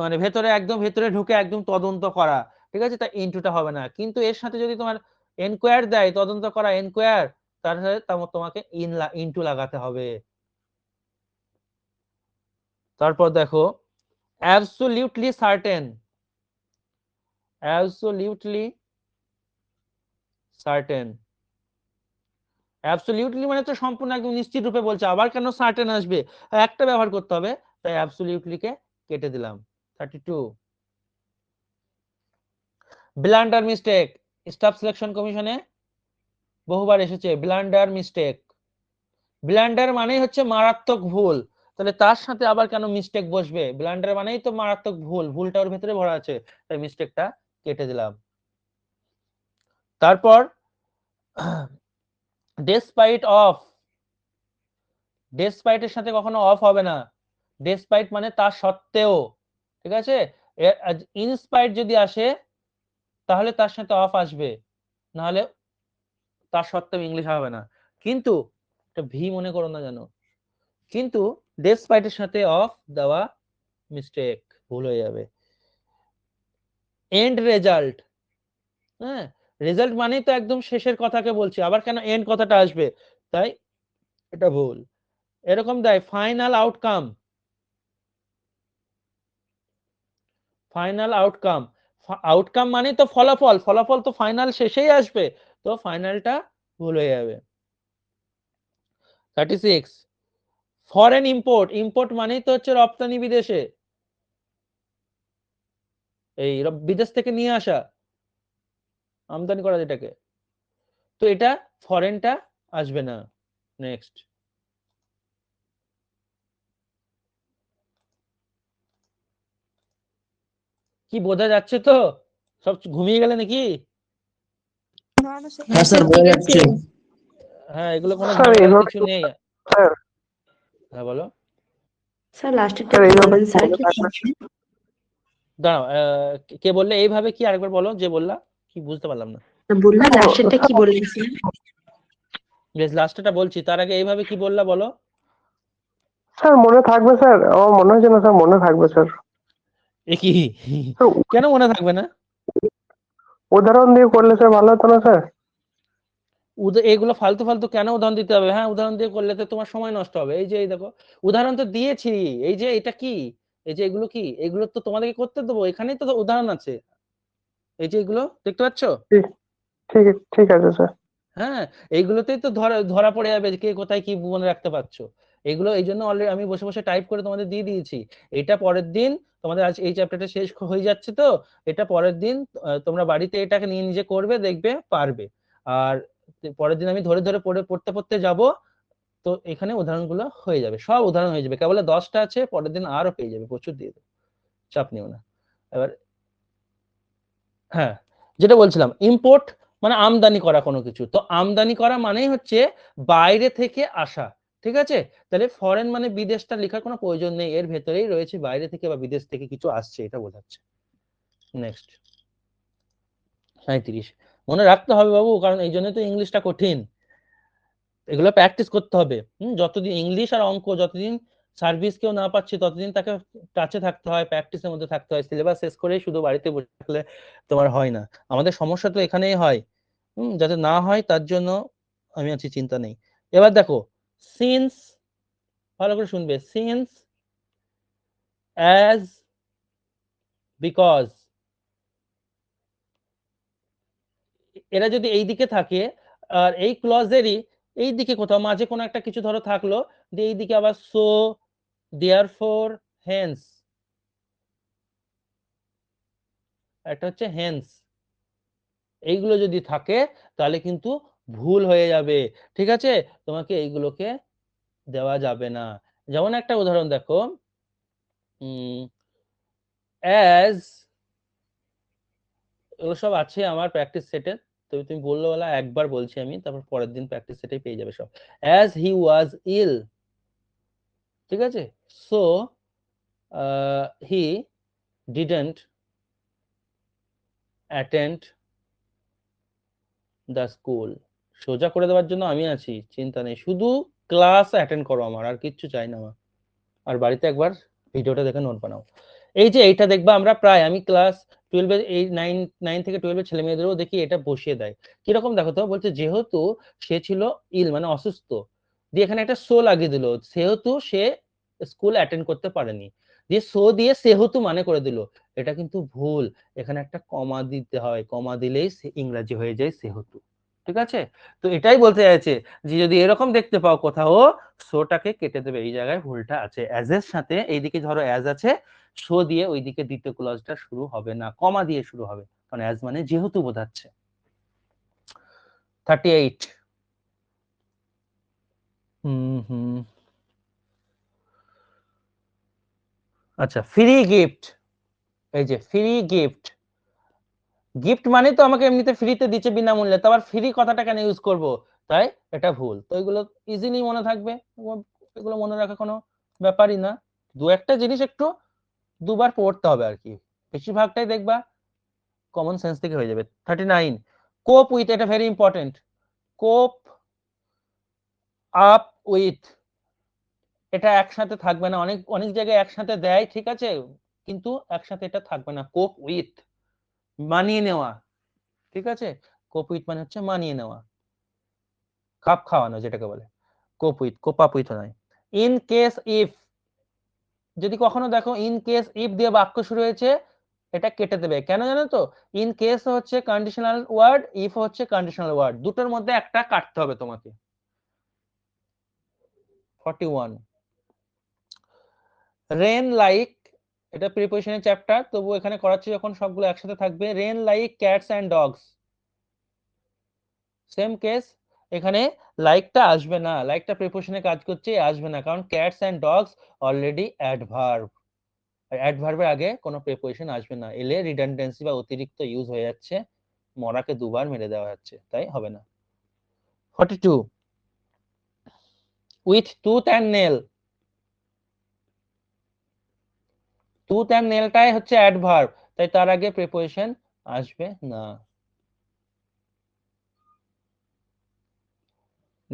মানে ভেতরে একদম ভেতরে ঢুকে একদম তদন্ত করা, ঠিক আছে, তা ইনটুটা হবে না, কিন্তু এর সাথে যদি তোমার এনকোয়ার দেয়, তদন্ত করা, এনকোয়ার, তার সাথে তোমাকে ইনটু লাগাতে হবে। তারপর দেখো absolutely certain, absolutely certain, absolutely মানে তো সম্পূর্ণ একদম নিশ্চিত রূপে বলছে, আবার কেন সার্টেন আসবে, একটা ব্যবহার করতে হবে, তাই অ্যাবসোলিউটলিকে কেটে দিলাম। 32 ব্লান্ডার মিস্টেক, স্টাফ সিলেকশন কমিশনে বহুবার এসেছে ব্লান্ডার মিস্টেক, ব্লান্ডার মানেই হচ্ছে মারাত্মক ভুল, তাহলে তার সাথে আবার কেন মিস্টেক বসবে, ব্লান্ডার মানেই তো মারাত্মক ভুল, ভুলটা ওর ভেতরে ভরা আছে, তাই মিস্টেকটা কেটে দিলাম। তারপর ডেসপাইট অফ, ডেসপাইটের সাথে কখনো অফ হবে না, ডেসপাইট মানে তার সত্ত্বেও, ঠিক আছে, ইনস্পাইট যদি আসে তাহলে তার সাথে অফ আসবে, নাহলে তার সত্ত্বেও ইংলিশ হবে না, কিন্তু এটা ভি মনে করো না জানো, কিন্তু ডেসপাইটের সাথে অফ দেওয়া মিস্টেক, ভুল হয়ে যাবে। এন্ড রেজাল্ট, হ্যাঁ, রেজাল্ট মানেই তো একদম শেষের কথাকে বলছি, আবার কেন এন্ড কথাটা আসবে, তাই এটা ভুল। এরকম দেয় final outcome, final outcome, outcome মানে তো ফলাফল, ফলাফল তো ফাইনাল শেষেই আসবে, তো ফাইনালটা ভুল হয়ে যাবে। 36 ফরেন ইম্পোর্ট, ইম্পোর্ট মানেই তো হচ্ছে রপ্তানি, বিদেশে, এই বিদেশ থেকে নিয়ে আসা, আমদানি করা যেটাকে, তো এটা ফরেনটা আসবে না। নেক্সট, কি বোঝা যাচ্ছে তো, সব ঘুমিয়ে গেলে নাকি? না না স্যার, হ্যাঁ স্যার বোঝা যাচ্ছে। হ্যাঁ, এগুলো কোনো স্যার ঝামেলার এইভাবে কিছু নেই। স্যার হ্যাঁ বলো। স্যার লাস্টেরটা স্যার কি এইভাবে বললেন স্যার? মনে থাকবে। দাঁড়াও, কে বললে এইভাবে, কি আরেকবার বলো, যে বললা কি বুঝতে পারলাম না। বললাম লাস্টেরটা কি বললেন স্যার? বেশ, লাস্টটা বলছি, তার আগে এইভাবে কি বললা বলো। স্যার মনে থাকবে স্যার, আমার মনে হচ্ছে না স্যার মনে থাকবে স্যার। এ কি, স্যার, কেন মনে থাকবে না? উদাহরণ দিয়ে করলে স্যার ভালো হতো না স্যার? এগুলো ফালতু ফালতু কেন উদাহরণ দিতে হবে, হ্যাঁ উদাহরণ দিয়ে করলে তো তোমার সময় নষ্ট হবে, এই যে এই দেখো উদাহরণ তো দিয়েছি, এই যে এটা কি, এই যে এগুলো কি, এগুলো তো তোমাদেরকে করতে দেবো, এখানেই তো উদাহরণ আছে, এই যে এগুলো দেখতে পাচ্ছ, ঠিক ঠিক ঠিক আছে স্যার। হ্যাঁ, এইগুলোতেই তো ধরা ধরা পড়ে যাবে যে কে কোথায় কি মনে রাখতে পারছো, এগুলো এই জন্য অলরেডি আমি বসে বসে টাইপ করে তোমাদের দিয়ে দিয়েছি, এটা পরের দিন তোমাদের আজ এই চ্যাপ্টারটা শেষ হয়ে যাচ্ছে, তো এটা পরের দিন তোমরা বাড়িতে এটাকে নিয়ে নিজে করবে, দেখবে পারবে, আর পরের দিন আমি ধরে ধরে পড়তে পড়তে যাব, তো এখানে উদাহরণগুলো হয়ে যাবে, সব উদাহরণ হয়ে যাবে, কেবল 10টা আছে, পরের দিন আরো পেয়ে যাবে, প্রচুর দিয়ে দেবে, চাপ নিও না। এবার হ্যাঁ, যেটা বলছিলাম, ইম্পোর্ট মানে আমদানি করা কোনো কিছু, তো আমদানি করা মানেই হচ্ছে বাইরে থেকে আসা, ঠিক আছে, তাহলে ফরেন মানে বিদেশটা লেখার কোনো প্রয়োজন নেই, এর ভেতরেই রয়েছে বাইরে থেকে বা বিদেশ থেকে কিছু আসছে, এটা বোঝাচ্ছে। নেক্সট 37 মনে রাখতে হবে বাবু, কারণ এই জন্য তো ইংলিশটা কঠিন, এগুলো প্র্যাকটিস করতে হবে, যতদিন ইংলিশ আর অঙ্ক যতদিন সার্ভিস কেউ না পাচ্ছে ততদিন তাকে টাচে থাকতে হয়, প্র্যাকটিসের মধ্যে থাকতে হয়, সিলেবাস শেষ করে শুধু বাড়িতে বসে থাকলে তোমার হয় না, আমাদের সমস্যা তো এখানেই হয়, যাতে না হয় তার জন্য আমি আছি, চিন্তা নেই। এবার দেখো সিন্স, ভালো করে শুনবে, সিন্স অ্যাজ বিকজ এরা যদি এই দিকে থাকে আর এই ক্লজেরই এই দিকে কোথাও মাঝে কোনো একটা কিছু ধরো থাকলো, দিয়ে এই দিকে আবার সো, দেয়ারফর, হেন্স, একটা হচ্ছে হেন্স, এইগুলো যদি থাকে তাহলে কিন্তু ভুল হয়ে যাবে। ঠিক আছে, তোমাকে এইগুলোকে দেওয়া যাবে না। যেমন একটা উদাহরণ দেখো, অ্যাজ, এগুলো সব আছে আমার প্র্যাকটিস সেটে, তো তুমি বললো বলা একবার বলছি আমি, তারপর পরের দিন প্র্যাকটিস সেটেই পেয়ে যাবে সব। অ্যাজ হি ওয়াজ ইল, ঠিক আছে, so he didn't attend the school. সোজা করে দেওয়ার জন্য আমি আছি, চিন্তা নেই, শুধু ক্লাস অ্যাটেন্ড করো, আমার আর কিচ্ছু চাই না আমার। আর বাড়িতে একবার ভিডিওটা দেখে নোট বানাও। এই যে এইটা দেখবা আমরা প্রায়, আমি ক্লাস 12 এই 9 থেকে 12 ছেলে মেয়েদেরও দেখি এটা বসিয়ে দেয়। কিরকম দেখো তো, বলছে যেহেতু সে ছিল ইল মানে অসুস্থ, দিয়ে এখানে একটা সো লাগিয়ে দিল, সেহেতু সে স্কুল অ্যাটেন্ড করতে পারেনি, দিয়ে সো দিয়ে সেহেতু মানে করে দিল। এটা কিন্তু ভুল, এখানে একটা কমা দিতে হয়, কমা দিলেই ইংরাজি হয়ে যায় সেহেতু। ঠিক আছে, তো এটাই বলতে চাইছে যে যদি এরকম দেখতে পাও কোথাও, সোটাকে কেটে দেবে, এই জায়গায় ভুলটা আছে। অ্যাজ এর সাথে এইদিকে ধরো অ্যাজ আছে, সো দিয়ে ওইদিকে দ্বিতীয় ক্লজটা শুরু হবে না, কমা দিয়ে শুরু হবে, কারণ অ্যাজ মানে যেহেতু বোঝাচ্ছে। 38 আচ্ছা, ফ্রি গিফট। এই যে ফ্রি গিফট, গিফট মানে তো আমাকে এমনিতে ফ্রিতে দিচ্ছে বিনামূল্যে, তো আবার ফ্রি কথাটা কেন ইউজ করব, তাই এটা ভুল। তো এগুলো ইজিলি মনে থাকবে, এগুলো মনে রাখা কোনো ব্যাপারই না। দু একটা জিনিস একটু দুবার পড়তে হবে আর কি, বেশিরভাগটাই দেখবা কমন সেন্স থেকে হয়ে যাবে। 39 কোপ উইথ, এটা very important. Cope up with, এটা একসাথে থাকবে না, অনেক অনেক জায়গায় একসাথে দেয়, ঠিক আছে, কিন্তু একসাথে এটা থাকবে না। কোপ উইথ মানিয়ে নেওয়া, ঠিক আছে, কোপ উইথ মানে হচ্ছে মানিয়ে নেওয়া, খাপ খাওয়ানো যেটাকে বলে। কোপ উইথ, কোপ আপ উইথ নয়। ইন কেস ইফ, যদি কখনো দেখো ইন কেস ইফ দিয়ে বাক্য শুরু হয়েছে, এটা কেটে দেবে। কেন জানো তো, ইন কেস হচ্ছে কন্ডিশনাল ওয়ার্ড, ইফ হচ্ছে কন্ডিশনাল ওয়ার্ড, দুটোর মধ্যে একটা কাটতে হবে তোমাকে। 41 রেন লাইক, এটা প্রিপোজিশনের চ্যাপ্টার, তবু এখানে করাচ্ছি যখন সবগুলো একসাথে থাকবে। Rain like cats and dogs, same case, এখানে লাইকটা আসবে না, লাইকটা প্রিপোজিশনে কাজ করছে, আসবে না, কারণ cats and dogs already adverb, আর অ্যাডভার্বের আগে কোনো প্রিপোজিশন আসবে না, এলে রিডান্ডেন্সি বা অতিরিক্ত ইউজ হয়ে যাচ্ছে, মরাকে দুবার মেরে দেওয়া যাচ্ছে, তাই হবে না। 42 with tooth and nail, tooth and নেলটাই হচ্ছে অ্যাডভার্ব, তাই তার আগে প্রিপোজিশন আসবে না।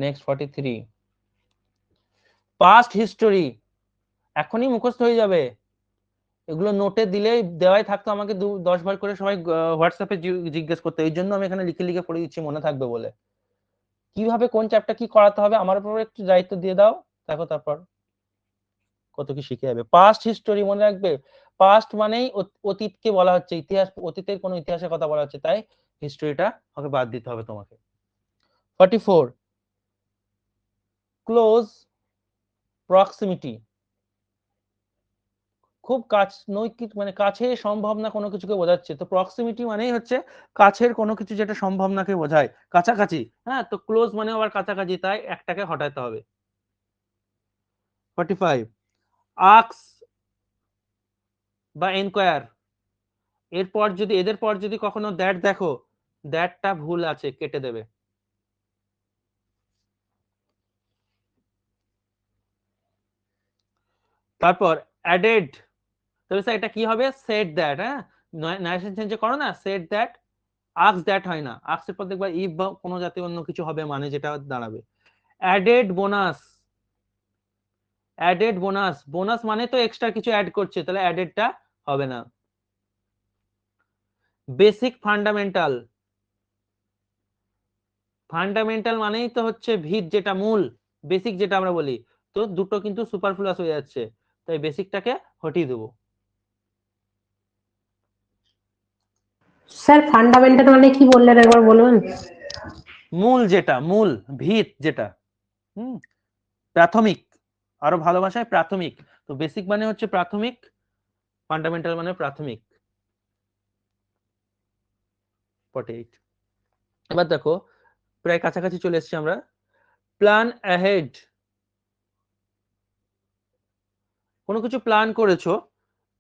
নেক্সট 43 পাস্ট হিস্টোরি, এখনই মুখস্থ হয়ে যাবে, এগুলো নোটে দিলে দেওয়াই থাকতো, আমাকে 10 বার করে সবাই হোয়াটসঅ্যাপে জিজ্ঞেস করতে, এই জন্য আমি এখানে লিখে লিখে পড়ে দিচ্ছি মনে থাকবে বলে। কিভাবে কোন চ্যাপ্টার কি করাতে হবে আমার উপর একটু দায়িত্ব দিয়ে দাও, দেখো তারপর কত কি শিখে যাবে। পাস্ট হিস্টোরি মনে রাখবে, পাস্ট মানেই অতীতকে বলা হচ্ছে, ইতিহাস, অতীতের কোনো ইতিহাসের কথা বলা হচ্ছে, তাই হিস্টোরিটা ওকে বাদ দিতে হবে তোমাকে। 44 ক্লোজ প্রক্সিমিটি, খুব কাছ, নৈকিক মানে কাছে সম্ভব না কোনো কিছুকে বোঝাচ্ছে, তো প্রক্সিমিটি মানেই হচ্ছে কাছের কোনো কিছু যেটা সম্ভব নাকে বোঝায়, কাছাকাছি। হ্যাঁ, তো ক্লোজ মানে আবার কাছাকাছি, তাই একটাকে হটাতে হবে। 45 আক্স বা এনকোয়ার, এরপর যদি এদের পর যদি কখনো দ্যাট দেখো, দ্যাটটা ভুল আছে, কেটে দেবে। তারপর অ্যাডেড, তবে স্যার এটা কি হবে, সেড দ্যাট, হ্যাঁ নারেশন চেঞ্জ করো না, সেড দ্যাট, আক্স দ্যাট হয় না, আক্স এর পর দেখবা ইফ বা কোনো জাতীয় অন্য কিছু হবে, মানে যেটা দাঁড়াবে। Added bonus, added bonus, bonus মানে তো এক্সট্রা কিছু অ্যাড করছে, তাহলে অ্যাডেডটা হবে না। বেসিক ফান্ডামেন্টাল, ফান্ডামেন্টাল মানেই তো হচ্ছে ভিত, যেটা মূল, বেসিক যেটা আমরা বলি, তো দুটো কিন্তু সুপারফ্লুয়াস হয়ে যাচ্ছে, তাই বেসিকটাকে হটিয়ে দেবো। স্যার ফান্ডামেন্টাল মানে কি বললেন একবার বলবেন? মূল যেটা, মূল ভিত যেটা, প্রাথমিক, আরো ভালো ভাষায় প্রাথমিক। তো বেসিক মানে হচ্ছে প্রাথমিক, ফান্ডামেন্টাল মানে প্রাথমিক। 48। এবার দেখো প্রায় কাছাকাছি চলে এসেছি আমরা। প্ল্যান অ্যাহেড, কোনো কিছু প্ল্যান করেছো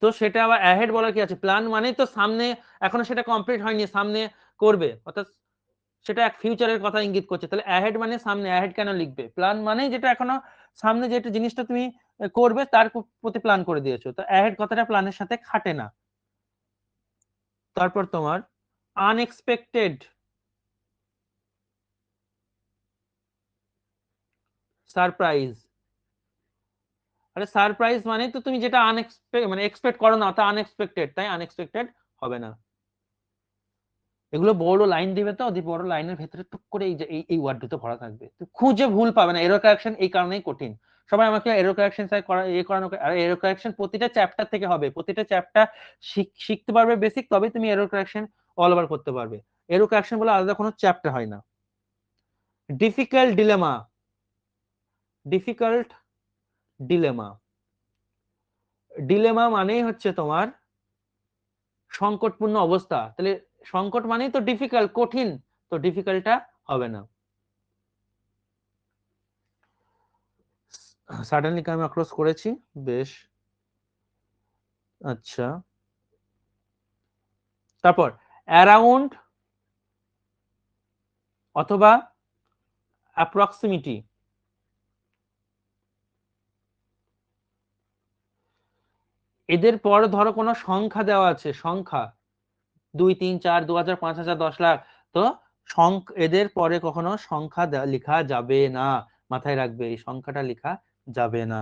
তো সেটা আবার অ্যাহেড বলার কি আছে? প্ল্যান মানেই তো সামনে, এখনো সেটা কমপ্লিট হয়নি, সামনে করবে, অর্থাৎ সেটা এক ফিউচারের কথা ইঙ্গিত করছে। তাহলে অ্যাহেড মানে সামনে, অ্যাহেড কেন লিখবে? প্ল্যান মানে যেটা এখনো সামনে, যেটা জিনিসটা তুমি করবে তার প্রতি প্ল্যান করে দিয়েছো, তো অ্যাহেড কথাটা প্ল্যানের সাথে খাটে না। তারপর তোমার আনএক্সপেক্টেড, সারপ্রাইজ। আরে সারপ্রাইজ মানে তো তুমি যেটা মানে এক্সপেক্ট করো না, তা আনএক্সপেক্টেড, তাই আনএক্সপেক্টেড হবে না। এগুলো বড় লাইন দিবে, তো বড় লাইনের ভেতরে টুক করে এই যে এই ওয়ার্ড দুটো ভরা থাকবে, তো খুঁজে ভুল পাবে না। এরর কারেকশন এই কারণেই কঠিন। সবাই আমাকে এরর কারেকশন স্যার করা করানো, আর এরর কারেকশন প্রতিটা চ্যাপ্টার থেকে হবে, প্রতিটা চ্যাপ্টার শিখতে পারবে বেসিক, তবে তুমি এরর কারেকশন অল ওভার করতে পারবে। এরর কারেকশন বলে আলাদা কোনো চ্যাপ্টার হয় না। Difficult dilemma, difficult dilemma, dilemma মানেই হচ্ছে তোমার সংকটপূর্ণ অবস্থা। তাহলে সংকট মানেই তো ডিফিকাল্ট, কঠিন, তো ডিফিকাল্টটা হবে না। সাডেনলি আমি অক্রস করেছি, বেশ। আচ্ছা, তারপর অ্যারাউন্ড অথবা অ্যাপ্রক্সিমিটি, এদের পর ধরো কোনো সংখ্যা দেওয়া আছে, সংখ্যা 2, 3, 4, 2000, 5000, 10 লাখ, তো এদের পরে কখনো সংখ্যা লেখা যাবে না, মাথায় রাখবে এই সংখ্যাটা লেখা যাবে না।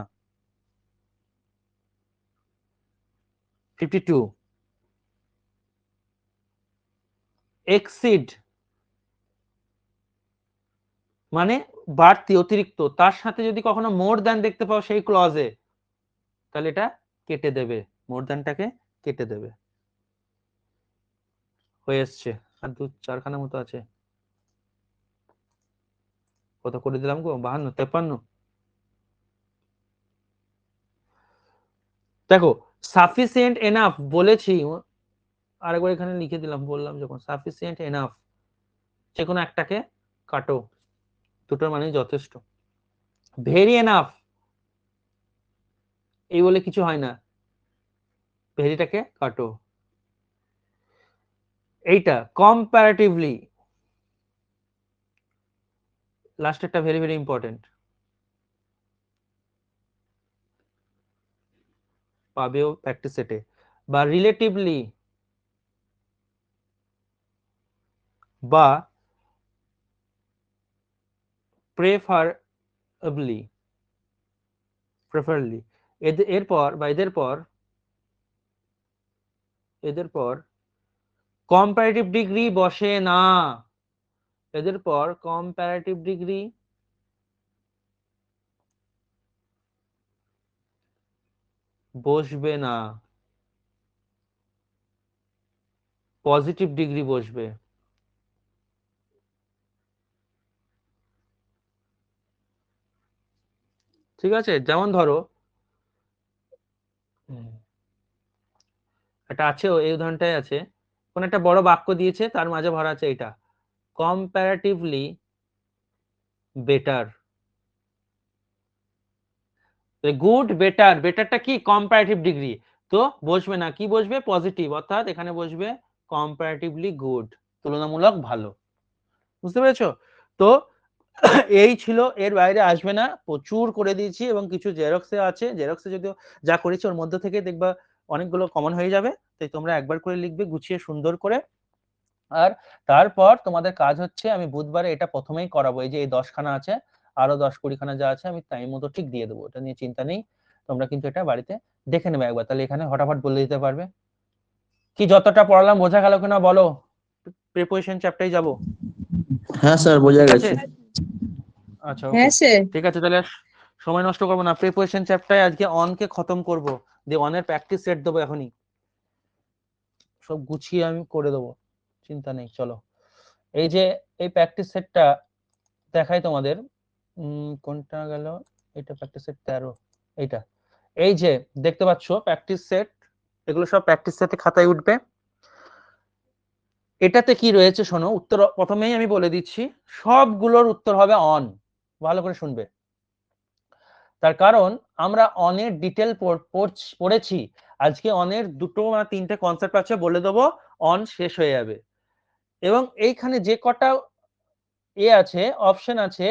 52 এক্সিড মানে বাড়তি, অতিরিক্ত, তার সাথে যদি কখনো মোর দ্যান দেখতে পাও সেই ক্লজে, তাহলে এটা কেটে দেবে, মোর দ্যানটাকে কেটে দেবে। হয়ে এসছে, আর 2-4খানা মতো আছে। কত করে দিলাম গো? 52, 53। দেখো সাফিসিয়েন্ট এনাফ বলেছি, আরেকবার এখানে লিখে দিলাম, বললাম যখন সাফিসিয়েন্ট এনাফ, যে কোনো একটাকে কাটো, দুটোর মানে যথেষ্ট। ভেরি এনাফ, এই বলে কিছু হয় না, ভেরিটাকে কাটো। এইটা কম্পারেটিভলি, লাস্টেরটা ভেরি ভেরি ইম্পর্টেন্ট, পাবেও প্র্যাকটিস সেটে। বা রিলেটিভলি, বা প্রেফারেবলি, প্রেফারলি, এরপর বা এদের পর কম্পারেটিভ ডিগ্রি বসে না, এদের পর কম্পারেটিভ ডিগ্রি বসবে না, পজিটিভ ডিগ্রি বসবে। ঠিক আছে, যেমন ধরো এটা আছে, এই উদাহরণটাই আছে, কোন একটা বড় বাক্য দিয়েছে, তার মাঝে ভরা আছে এটা কম্পারেটিভলি বেটার। গুড বেটার, বেটারটা কি? কম্পারেটিভ ডিগ্রি, তো বসবে না, কি বসবে? পজিটিভ, অর্থাৎ এখানে বসবে কম্পারেটিভলি গুড, তুলনামূলক ভালো। বুঝতে পেরেছো? তো এই ছিল, এর বাইরে আসবে না, প্রচুর করে দিয়েছি, এবং কিছু জেরক্সে আছে, জেরক্সে যদিও যা করেছি ওর মধ্যে থেকে দেখবা অনেকগুলো কমন হয়ে যাবে, তাই তোমরা একবার করে লিখবে গুছিয়ে সুন্দর করে। আর তারপর তোমাদের কাজ হচ্ছে, আমি বুধবারে এটা প্রথমেই করাবো, এই যে এই 10খানা আছে, আরো 10-20খানা যা আছে আমি টাইম মতো ঠিক দিয়ে দেবো, এটা নিয়ে চিন্তা নেই। তোমরা কিন্তু এটা বাড়িতে দেখে নেবে একবার, তাহলে এখানে হঠাৎ বলে দিতে পারবে। কি যতটা পড়ালাম বোঝা গেল কিনা বলো? প্রিপোজিশন চ্যাপ্টারে যাব। হ্যাঁ স্যার, বোঝা ঠিক গেছে। আছে, আচ্ছা ওকে, হ্যাঁ স্যার। ঠিক আছে, তাহলে আর সময় নষ্ট করবো না, প্রিপোজিশন চ্যাপ্টারে আজকে অন কে খতম করব, দিয়ে অনের প্র্যাকটিস সেট দেবো এখনই, সব গুছিয়ে আমি করে দেবো। চিন্তা নেই, চলো এই যে এই প্র্যাকটিস সেটটা দেখাই তোমাদের। কোনটা গেল? এটা প্র্যাকটিস সেট 13, এইটা। এই যে দেখতে পাচ্ছ প্র্যাকটিস সেট, এগুলো সব প্র্যাকটিস সেটে খাতায় উঠবে। এটাতে কি রয়েছে শোনো, উত্তর প্রথমেই আমি বলে দিচ্ছি, সবগুলোর উত্তর হবে অন। ভালো করে শুনবে, তার কারণ আমরা অনের ডিটেল পড়েছি। আজকে অনের 2টো বা 3টে কনসেপ্ট আছে, বলে দেবো, অন শেষ হয়ে যাবে। এবং এইখানে যে কটা আছে, অপশন আছে,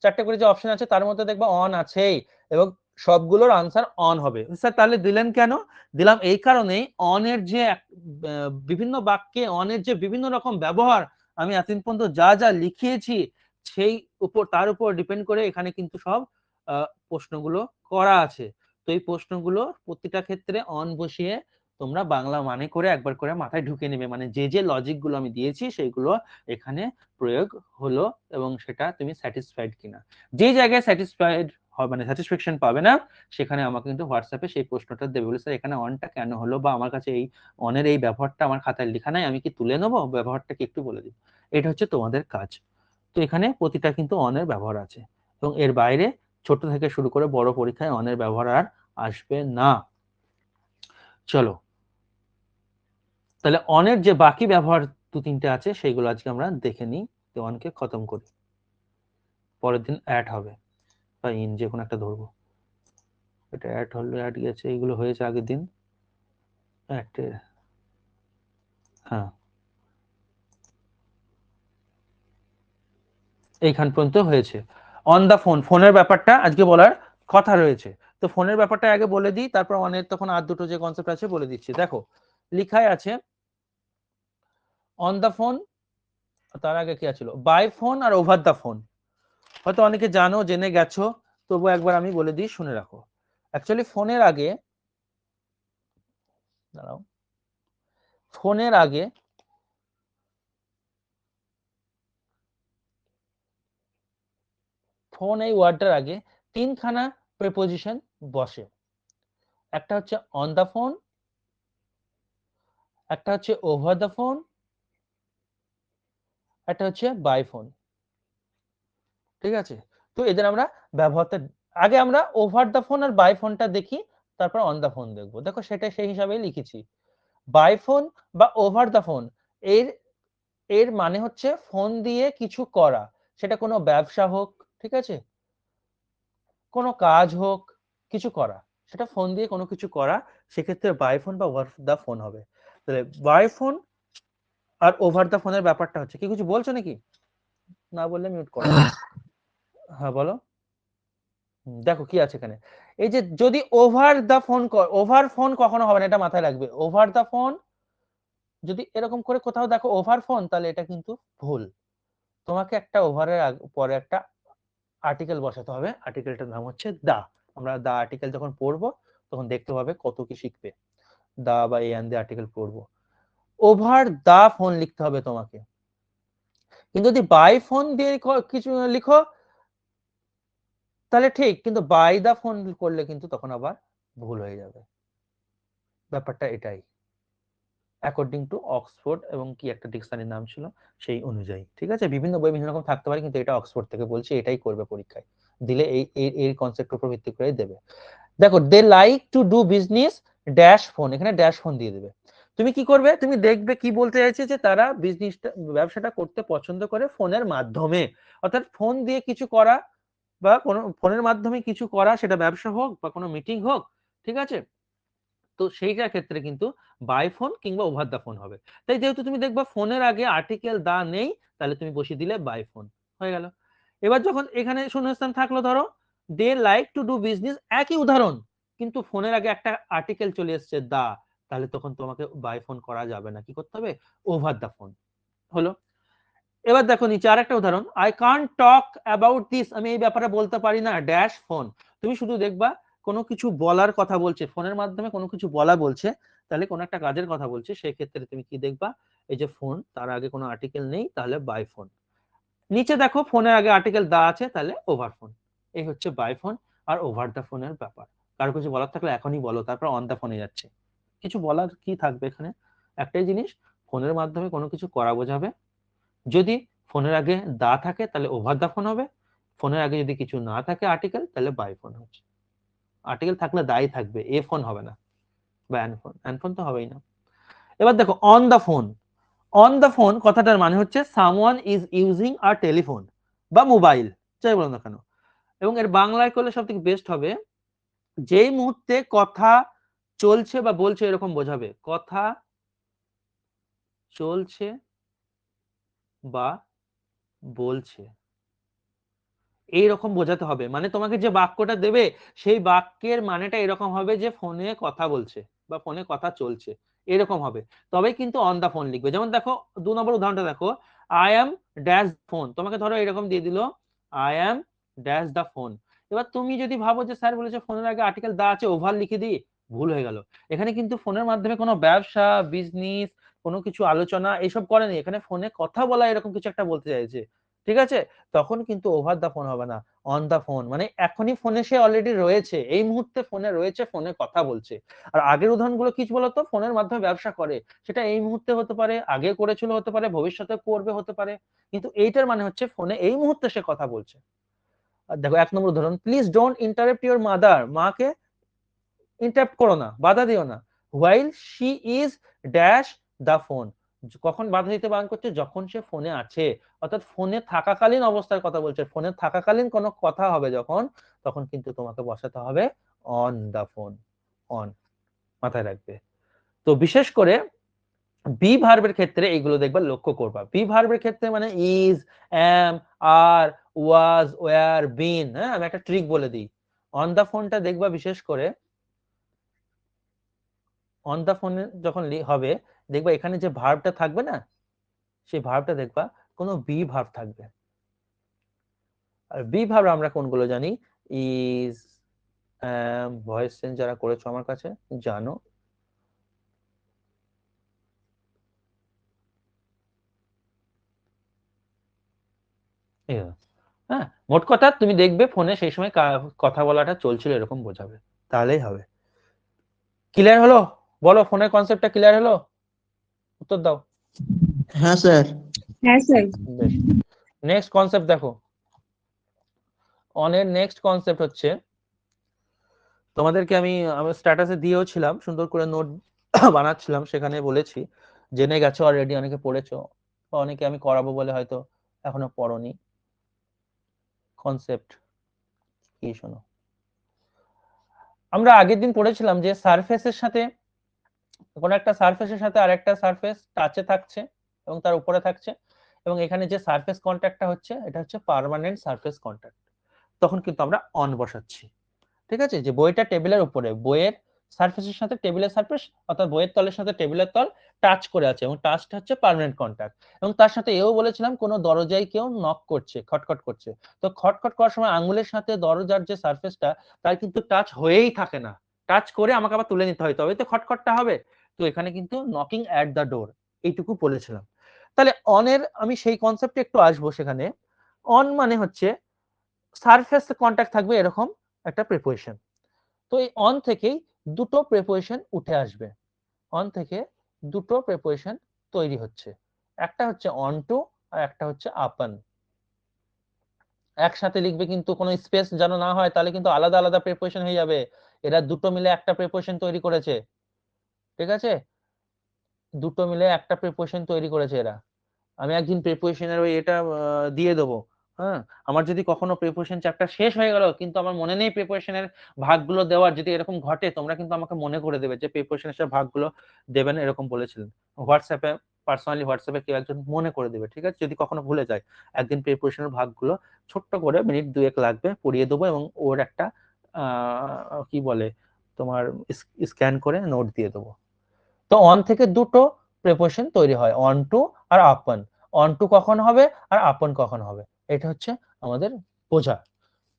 4টে করে যে অপশন আছে তার মধ্যে দেখবা অন আছেই, এবং সবগুলোর আনসার অন হবে। স্যার তাহলে দিলেন কেন? দিলাম এই কারণেই, অনের যে বিভিন্ন বাক্যে অনের যে বিভিন্ন রকম ব্যবহার আমি এতদিন পর্যন্ত যা যা লিখিয়েছি সেই উপর, তার উপর ডিপেন্ড করে এখানে কিন্তু সব প্রশ্নগুলো করা আছে। তো এই প্রশ্নগুলো প্রতিটা ক্ষেত্রে অন বসিয়ে তোমরা বাংলা মানে করে একবার করে মাথায় ঢুকে নেবে, মানে যে যে লজিক গুলো আমি দিয়েছি সেইগুলো এখানে প্রয়োগ হলো এবং সেটা তুমি স্যাটিসফাইড কিনা। যে জায়গায় স্যাটিসফাইড মানে স্যাটিসফ্যাকশন পাবে না, সেখানে আমাকে কিন্তু হোয়াটসঅ্যাপে সেই প্রশ্নটা দেবে, বলে স্যার এখানে অনটা কেন হলো, বা আমার কাছে এই অনের এই ব্যবহারটা আমার খাতায় লেখা নাই, আমি কি তুলে নেবো, ব্যবহারটা কি একটু বলে দিন। এটা হচ্ছে তোমাদের কাজ। তো এখানে প্রতিটা কিন্তু অনের ব্যবহার আছে, এবং এর বাইরে ছোট থেকে শুরু করে বড় পরীক্ষায় অনের ব্যবহার আর আসবে না। চলো তাহলে অনের যে বাকি ব্যবহার 2-3টে আছে সেইগুলো আজকে আমরা দেখে নিই, তো অনকে খতম করি, পরের দিন অ্যাড হবে বা ইন যে কোনো একটা ধরবো। এটা অ্যাড হলো, অ্যাড গেছে, এইগুলো হয়েছে আগের দিন। হ্যাঁ, এইখান পর্যন্ত হয়েছে। অন দা ফোন, ফোনের ব্যাপারটা আজকে বলার কথা রয়েছে, তো ফোনের ব্যাপারটা আগে বলে দিই, তারপর অনের তখন আর 2টো যে কনসেপ্ট আছে বলে দিচ্ছি। দেখো লিখাই আছে অন দা ফোন, তার আগে কি আছে, বাই ফোন আর ওভার দা ফোন। হয়তো অনেকে জানো, জেনে গেছো, তবু একবার আমি বলে দিই, শুনে রাখো। অ্যাকচুয়ালি ফোনের আগে, দাঁড়াও, ফোনের আগে ফোন এই ওয়ার্ডটার আগে 3খানা প্রিপোজিশন বসে। একটা হচ্ছে অন দা ফোন, একটা হচ্ছে ওভার দা ফোন, একটা হচ্ছে বাই ফোন। ঠিক আছে, তো এদের আমরা ব্যবহারটা আগে আমরা ওভার দা ফোন আর বাই ফোনটা দেখি, তারপর অন দা ফোন দেখবো। দেখো সেটা সেই হিসাবেই লিখেছি। বাই ফোন বা ওভার দা ফোন, এর এর মানে হচ্ছে ফোন দিয়ে কিছু করা, সেটা কোনো ব্যবসা হোক, ঠিক আছে, কোনো কাজ হোক, কিছু করা, সেটা ফোন দিয়ে কোনো কিছু করা, সেক্ষেত্রে বাই ফোন বা ওভার দা ফোন হবে। তাহলে বাই ফোন আর ওভার দা ফোনের ব্যাপারটা হচ্ছে কি, কিছু বলছো নাকি? না বললে মিউট করো। হ্যাঁ বলো। দেখো কি আছে এখানে, এই যে যদি over the phone, over phone কখনো হবে না, এটা মাথায় রাখবে। ওভার দা ফোন যদি এরকম করে কোথাও দেখো ওভার ফোন, তাহলে এটা কিন্তু ভুল। তোমাকে একটা ওভারের পরে একটা আর্টিকেল বসাতে হবে, আর্টিকেলটার নাম হচ্ছে দা। আমরা দা আর্টিকেল যখন পড়বো তখন দেখতে পাবে কত কি শিখবে। দা বা এন দিয়ে আর্টিকেল পড়বো, ওভার দা ফোন লিখতে হবে তোমাকে। কিন্তু যদি বাই ফোন দিয়ে কিছু লিখো তাহলে ঠিক, কিন্তু বাই দা ফোন করলে কিন্তু তখন আবার ভুল হয়ে যাবে। ব্যাপারটা এটাই, অ্যাকর্ডিং টু অক্সফোর্ড এবং কি একটা ডিকশনারির নাম ছিল সেই অনুযায়ী। ঠিক আছে, বিভিন্ন বই বিভিন্ন রকম থাকতে পারে, কিন্তু এটা অক্সফোর্ড থেকে বলছি, এটাই করবে পরীক্ষায় দিলে, এই কনসেপ্টের উপর ভিত্তি করে দেবে। দেখো they like to do business dash phone, এখানে ড্যাশ ফোন দিয়ে দেবে। তুমি কি করবে, তুমি দেখবে কি বলতে চাইছে, যে তারা বিজনেসটা, ব্যবসাটা করতে পছন্দ করে ফোনের মাধ্যমে, অর্থাৎ ফোন দিয়ে কিছু করা বা কোনো ফোনের মাধ্যমে কিছু করা, সেটা ব্যবসা হোক বা কোনো মিটিং হোক, ঠিক আছে। তো সেইটার ক্ষেত্রে কিন্তু বাই ফোন কিংবা ওভার দা ফোন হবে। তাই যেহেতু তুমি দেখবা ফোনের আগে আর্টিকেল দা নেই, তাহলে তুমি বসিয়ে দিলে বাই ফোন, হয়ে গেল। এবার যখন এখানে শূন্যস্থান থাকলো, ধরো দে লাইক টু ডু বিজনেস, একই উদাহরণ, কিন্তু ফোনের আগে একটা আর্টিকেল চলে এসছে দা, তাহলে তখন তোমাকে বাই ফোন করা যাবে না, কি করতে হবে, ওভার দা ফোন হলো। এবার দেখো নিচে আরেকটা উদাহরণ, I can't talk about this, আমি এই ব্যাপারে বলতে পারি না ড্যাশ ফোন। তুমি শুধু দেখবা কোনো কিছু বলার কথা বলছে, ফোনের মাধ্যমে কোনো কিছু বলা বলছে, তাহলে কোনো একটা কাজের কথা বলছে, সেই ক্ষেত্রে তুমি কি দেখবা, এই যে ফোন, তার আগে কোনো আর্টিকেল নেই, তাহলে বাই ফোন। নিচে দেখো ফোনের আগে আর্টিকেল দা আছে, তাহলে ওভার ফোন। এই হচ্ছে বাই ফোন আর ওভার দা ফোনের ব্যাপার। কারো কিছু বলার থাকলে এখনই বলো, তারপর অন দা ফোনে যাচ্ছে। কিছু বলার কি থাকবে এখানে, একটাই জিনিস, ফোনের মাধ্যমে কোনো কিছু করা বোঝাবে। যদি ফোনের আগে দা থাকে তাহলে ওভার দা ফোন হবে, ফোনের আগে যদি কিছু না থাকে আর্টিকেল তাহলে বাই ফোন হচ্ছে। আর্টিকেল থাকলে দাই থাকবে, এ ফোন হবে না বা অ্যান ফোন তো হবেই না। এবার দেখো on the phone. On the phone কথাটার মানে হচ্ছে someone is using a telephone বা মোবাইল, যাই বলো না কেন। এবং এর বাংলায় করলে সব থেকে বেস্ট হবে, যেই মুহূর্তে কথা চলছে বা বলছে এরকম বোঝাবে, কথা চলছে বা বলছে এইরকম বোঝাতে হবে। মানে তোমাকে যে বাক্যটা দেবে সেই বাক্যের মানেটা এরকম হবে যে ফোনে কথা বলছে বা ফোনে কথা চলছে, এরকম হবে। তবেই কিন্তু অন দা ফোন লিখবে। যেমন দেখো 2 নম্বর উদাহরণটা দেখো, আই অ্যাম ড্যাশ ফোন, তোমাকে ধরো এরকম দিয়ে দিল I am dash the phone. এবার তুমি যদি ভাবো যে স্যার বলেছে ফোনের আগে আর্টিকেল দা আছে, ওভার লিখে দিই, ভুল হয়ে গেল। এখানে কিন্তু ফোনের মাধ্যমে কোনো ব্যবসা, বিজনেস, কোনো কিছু আলোচনা এইসব করেনি, এখানে ফোনে কথা বলা এরকম কিছু একটা বলতে চাইছে, ঠিক আছে? তখন কিন্তু ওভার দা ফোন হবে না, অন দা ফোন। মানে এখনই ফোনে সে অলরেডি রয়েছে, এই মুহূর্তে ফোনে রয়েছে, ফোনে কথা বলছে। আর আগের উদাহরণগুলো কি বলতো, ফোনের মাধ্যমে ব্যবসা করে, সেটা এই মুহূর্তে হতে পারে, আগে করেছিল হতে পারে, ভবিষ্যতে করবে হতে পারে, কিন্তু এইটার মানে হচ্ছে ফোনে এই মুহূর্তে সে কথা বলছে। আর দেখো 1 নম্বর উদাহরণ, please don't interrupt your mother, মাকে ইন্টারাপ্ট করো না, বাধা দিও না, while she is dash the phone, কখন বাধা দিতে বারণ করছে, যখন সে ফোনে আছে, অর্থাৎ ফোনে থাকাকালীন অবস্থার কথা বলছে। ফোনে থাকাকালীন কোনো কথা হবে যখন, তখন কিন্তু তোমাকে বসাতে হবে অন দা ফোন, অন, মাথায় রাখবে। তো বিশেষ করে বি ভার্বের ক্ষেত্রে এইগুলো দেখবা, লক্ষ্য করবা। বি ভার্বের ক্ষেত্রে মানে is, am, R, was, wire, বিন। হ্যাঁ, আমি একটা ট্রিক বলে দিই, অন দা ফোনটা দেখবা বিশেষ করে অন দা ফোনে যখন হবে, দেখবা এখানে যে ভার্বটা থাকবে না, সেই ভার্বটা দেখবা কোনো বি ভার্ব থাকবে। আর বি ভার্ব আমরা কোনগুলো জানি, ইজ, অ্যাম, ভয়েস চেঞ্জ যারা করেছো আমার কাছে জানো। হ্যাঁ, মোট কথা তুমি দেখবে ফোনে সেই সময় কথা বলাটা চলছিল এরকম বোঝাবে, তাহলেই হবে। ক্লিয়ার হলো? বলো, ফোনের কনসেপ্টটা ক্লিয়ার হলো? উত্তর দাও। হ্যাঁ স্যার। হ্যাঁ স্যার। বেশ, নেক্সট কনসেপ্ট দেখো। অনের নেক্সট কনসেপ্ট হচ্ছে, তোমাদেরকে আমি আমার স্ট্যাটাসে দিয়েও ছিলাম, সুন্দর করে নোট বানাচ্ছিলাম, সেখানে বলেছি, জেনে গেছো অলরেডি, অনেকে পড়েছো, বা অনেকে আমি করাবো বলে হয়তো এখনো পড়োনি। কনসেপ্ট কি শোনো, আমরা আগের দিন পড়েছিলাম যে সারফেসের সাথে, কোন একটা সারফেসের সাথে আরেকটা সারফেস টাচে থাকছে এবং তার উপরে থাকছে, এবং এখানে যে সারফেস কন্ট্যাক্টটা হচ্ছে এটা হচ্ছে পার্মানেন্ট সারফেস কন্ট্যাক্ট। তখন কিন্তু আমরা অন বসাচ্ছি, ঠিক আছে? যে বইটা টেবিলের উপরে, বইয়ের সারফেসের সাথে টেবিলের সারফেস, অর্থাৎ বইয়ের তলের সাথে টেবিলের তল টাচ করে আছে, এবং টাচটা হচ্ছে পার্মানেন্ট কন্ট্যাক্ট। এবং তার সাথে এও বলেছিলাম কোনো দরজায় কেউ নক করছে, খটখট করছে, তো খটখট করার সময় আঙ্গুলের সাথে দরজার যে সারফেসটা তার কিন্তু টাচ হয়েই থাকে না, টাচ করে আমাকে আবার তুলে নিতে হয়, তবে তো খটখটটা হবে। তো এখানে কিন্তু নকিং অ্যাট দ্য ডোর, এইটুকু বলেছিলাম। তাহলে অনের আমি সেই কনসেপ্টে একটু আসবো। সেখানে অন মানে হচ্ছে সারফেস কন্ট্যাক্ট থাকবে এরকম একটা প্রিপোজিশন। তো এই অন থেকেই দুটো প্রিপোজিশন উঠে আসবে, অন থেকে দুটো প্রিপোজিশন তৈরি হচ্ছে, একটা হচ্ছে অন টু আর একটা হচ্ছে আপন। একসাথে লিখবে কিন্তু কোনো স্পেস যেন না হয়, তাহলে কিন্তু আলাদা আলাদা প্রিপোজিশন হয়ে যাবে। এরা দুটো মিলে একটা প্রিপোজিশন তৈরি করেছে, ঠিক আছে? দুটো মিলে একটা প্রিপোজিশন তৈরি করেছে এরা। আমি একদিন প্রিপোজিশনের ওই এটা দিয়ে দেবো। হ্যাঁ, আমার যদি কখনো প্রিপোজিশন চ্যাপ্টার শেষ হয়ে গেল কিন্তু আমার মনে নেই প্রিপোজিশনের ভাগগুলো দেওয়ার, যদি এরকম ঘটে তোমরা কিন্তু আমাকে মনে করে দেবে যে প্রিপোজিশনের ভাগগুলো দেবেন এরকম বলেছিলেন। হোয়াটসঅ্যাপে, পার্সোনালি হোয়াটসঅ্যাপে কেউ একজন মনে করে দেবে, ঠিক আছে? যদি কখনো ভুলে যায়, একদিন প্রিপোজিশনের ভাগগুলো ছোট্ট করে মিনিট 2-1 লাগবে পড়িয়ে দেবো, এবং ওর একটা কি বলে তোমার স্ক্যান করে নোট দিয়ে দেবো। তো অন থেকে দুটো প্রিপোজিশন তৈরি হয়, অন টু আর আপন। অন টু কখন হবে আর আপন কখন হবে, এটা হচ্ছে আমাদের বোঝা।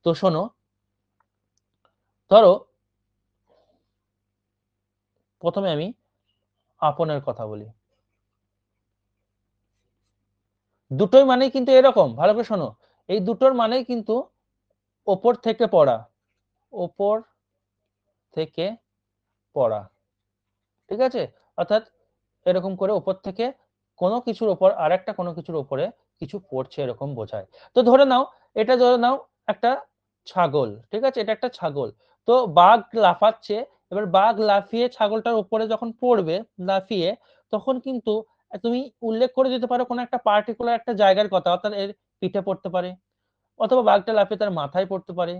তো শোনো, ধরো প্রথমে আমি আপনের কথা বলি। দুটোই মানে কিন্তু এরকম, ভালো করে শোনো, এই দুটোর মানে কিন্তু ওপর থেকে পড়া, ওপর থেকে পড়া, ঠিক আছে? অর্থাৎ এরকম করে উপর থেকে কোনো কিছুর উপর আরেকটা কোনো কিছুর উপরে কিছু পড়ছে এরকম বোঝায়। তো ধরে নাও একটা ছাগল, ঠিক আছে, এটা একটা ছাগল। তো বাঘ লাফাচ্ছে, এবার বাঘ লাফিয়ে ছাগলটার উপরে যখন পড়বে লাফিয়ে, তখন কিন্তু তুমি উল্লেখ করে দিতে পারো কোনো একটা পার্টিকুলার একটা জায়গার কথা, অর্থাৎ এর পিঠে পড়তে পারে, অথবা বাঘটা লাফিয়ে তার মাথায় পড়তে পারে,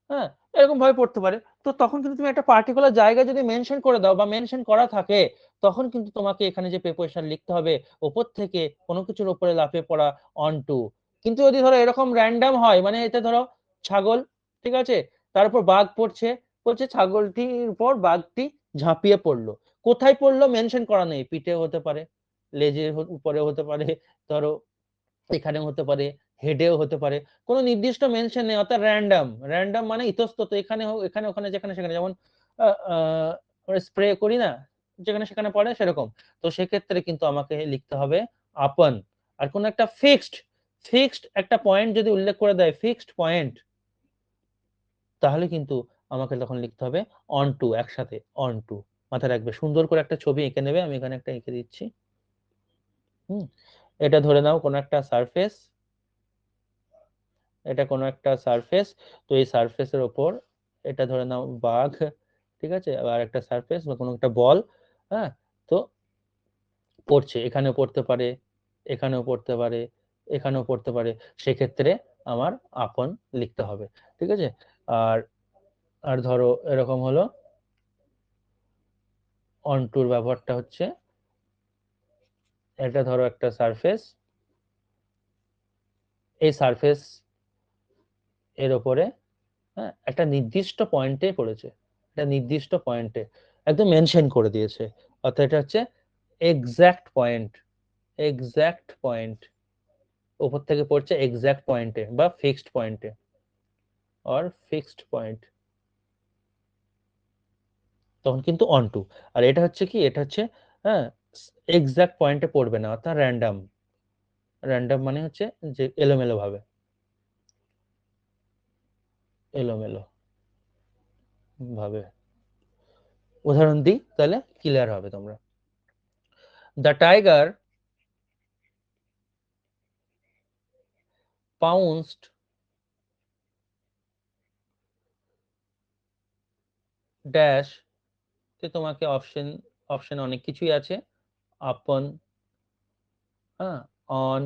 হ্যাঁ, এরকম ভাবে পড়তে পারে। তো তখন কিন্তু তুমি একটা পার্টিকুলার জায়গা যদি মেনশন করে দাও বা মেনশন করা থাকে, তখন কিন্তু তোমাকে এখানে যে প্রিপোজিশন লিখতে হবে উপর থেকে কোনো কিছুর উপরে লাফিয়ে পড়া অন টু। কিন্তু যদি ধরো এরকম র্যান্ডম হয়, মানে এতে ধরো ছাগল, ঠিক আছে, তার উপর বাঘ পড়ছে, বলছে ছাগলটির উপর বাঘটি ঝাঁপিয়ে পড়লো, কোথায় পড়লো মেনশন করা নেই, পিঠে হতে পারে, লেজের উপরে হতে পারে, ধরো এখানে হতে পারে, হেডেও হতে পারে, কোনো নির্দিষ্ট মেনশন নেই, অর্থাৎ র্যান্ডম। র্যান্ডম মানে ইতস্তত, এখানে এখানে ওখানে যেখানে সেখানে, যেমন স্প্রে করি না, যেখানে সেখানে পড়ে সেরকম। তো সেক্ষেত্রে কিন্তু আমাকে লিখতে হবে আপন। আর কোন একটা ফিক্সড একটা পয়েন্ট যদি উল্লেখ করে দেয়, ফিক্সড পয়েন্ট, তাহলে কিন্তু আমাকে তখন লিখতে হবে অন টু, একসাথে অন টু। মাথায় রাখবে, সুন্দর করে একটা ছবি এঁকে নেবে, আমি এখানে একটা এঁকে দিচ্ছি। এটা ধরে নাও কোনো একটা সারফেস, এটা কোনো একটা সারফেস। তো এই সারফেসের ওপর এটা ধরে নাও বাঘ, ঠিক আছে, আর একটা সারফেস বা কোনো একটা বল, হ্যাঁ, তো পড়ছে, এখানেও পড়তে পারে, এখানেও পড়তে পারে, এখানেও পড়তে পারে, সেক্ষেত্রে আমার আপন লিখতে হবে, ঠিক আছে। আর আর ধরো এরকম হলো অন টুর ব্যবহারটা হচ্ছে, এটা ধরো একটা সারফেস, এই সারফেস এর উপরে, হ্যাঁ, একটা নির্দিষ্ট পয়েন্টে পড়েছে, একটা নির্দিষ্ট পয়েন্টে একদম মেনশন করে দিয়েছে, অর্থাৎ এটা হচ্ছে এক্সাক্ট পয়েন্ট, এক্সাক্ট পয়েন্ট, উপর থেকে পড়ছে এক্সাক্ট পয়েন্টে বা ফিক্সড পয়েন্টে, অর ফিক্সড পয়েন্ট, তখন কিন্তু অন টু। আর এটা হচ্ছে কি, এটা হচ্ছে, হ্যাঁ, এক্সাক্ট পয়েন্টে পড়বে না, অর্থাৎ র্যান্ডম। র্যান্ডম মানে হচ্ছে যে এলোমেলো ভাবে, এলোমেলো ভাবে। উদাহরণ দিই তাহলে ক্লিয়ার হবে তোমরা। দ্য টাইগার pounced ড্যাশ, তে তোমাকে অপশন অনেক কিছুই আছে, আপন, হ্যাঁ, অন,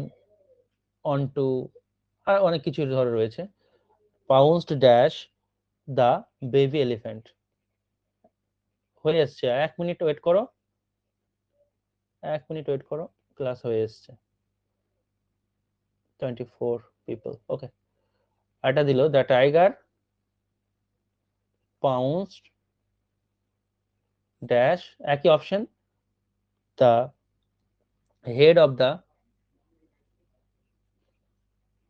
অন টু, আর অনেক কিছু ধরে রয়েছে। পাউন্সড ড্যাশ দ্য বেবি এলিফ্যান্ট, হয়ে এসছে, 1 মিনিট ওয়েট করো, 1 মিনিট ওয়েট করো, ক্লাস হয়ে এসছে, 24 পিপল, ওকে। এটা দিল দ্য টাইগার পাউন্সড ড্যাশ, একই option, the head of the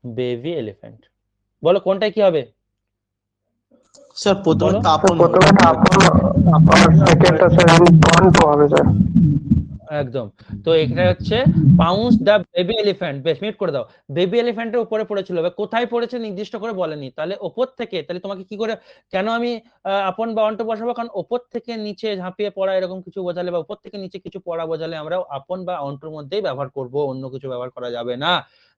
baby elephant. বলো কোনটা কি হবে? স্যার প্রথমে বলো। তো আপন হবে। প্রথমে আপন, সেকেন্ডটা স্যার অন টু হবে স্যার। একদম। তো এখানে হচ্ছে পাউন্স দা বেবি এলিফ্যান্ট, বেশ মিট করে দাও, বেবি এলিফ্যান্টের উপরে পড়েছিল, কোথায় পড়েছে নির্দিষ্ট করে বলেনি, তাহলে ওপর থেকে, তাহলে তোমাকে কি করে, কেন আমি আপন বা অন্ট বসাবো, কারণ ওপর থেকে নিচে ঝাঁপিয়ে পড়া এরকম কিছু বোঝালে বা উপর থেকে নিচে কিছু পড়া বোঝালে আমরা আপন বা অন্টর মধ্যেই ব্যবহার করব, অন্য কিছু ব্যবহার করা যাবে না।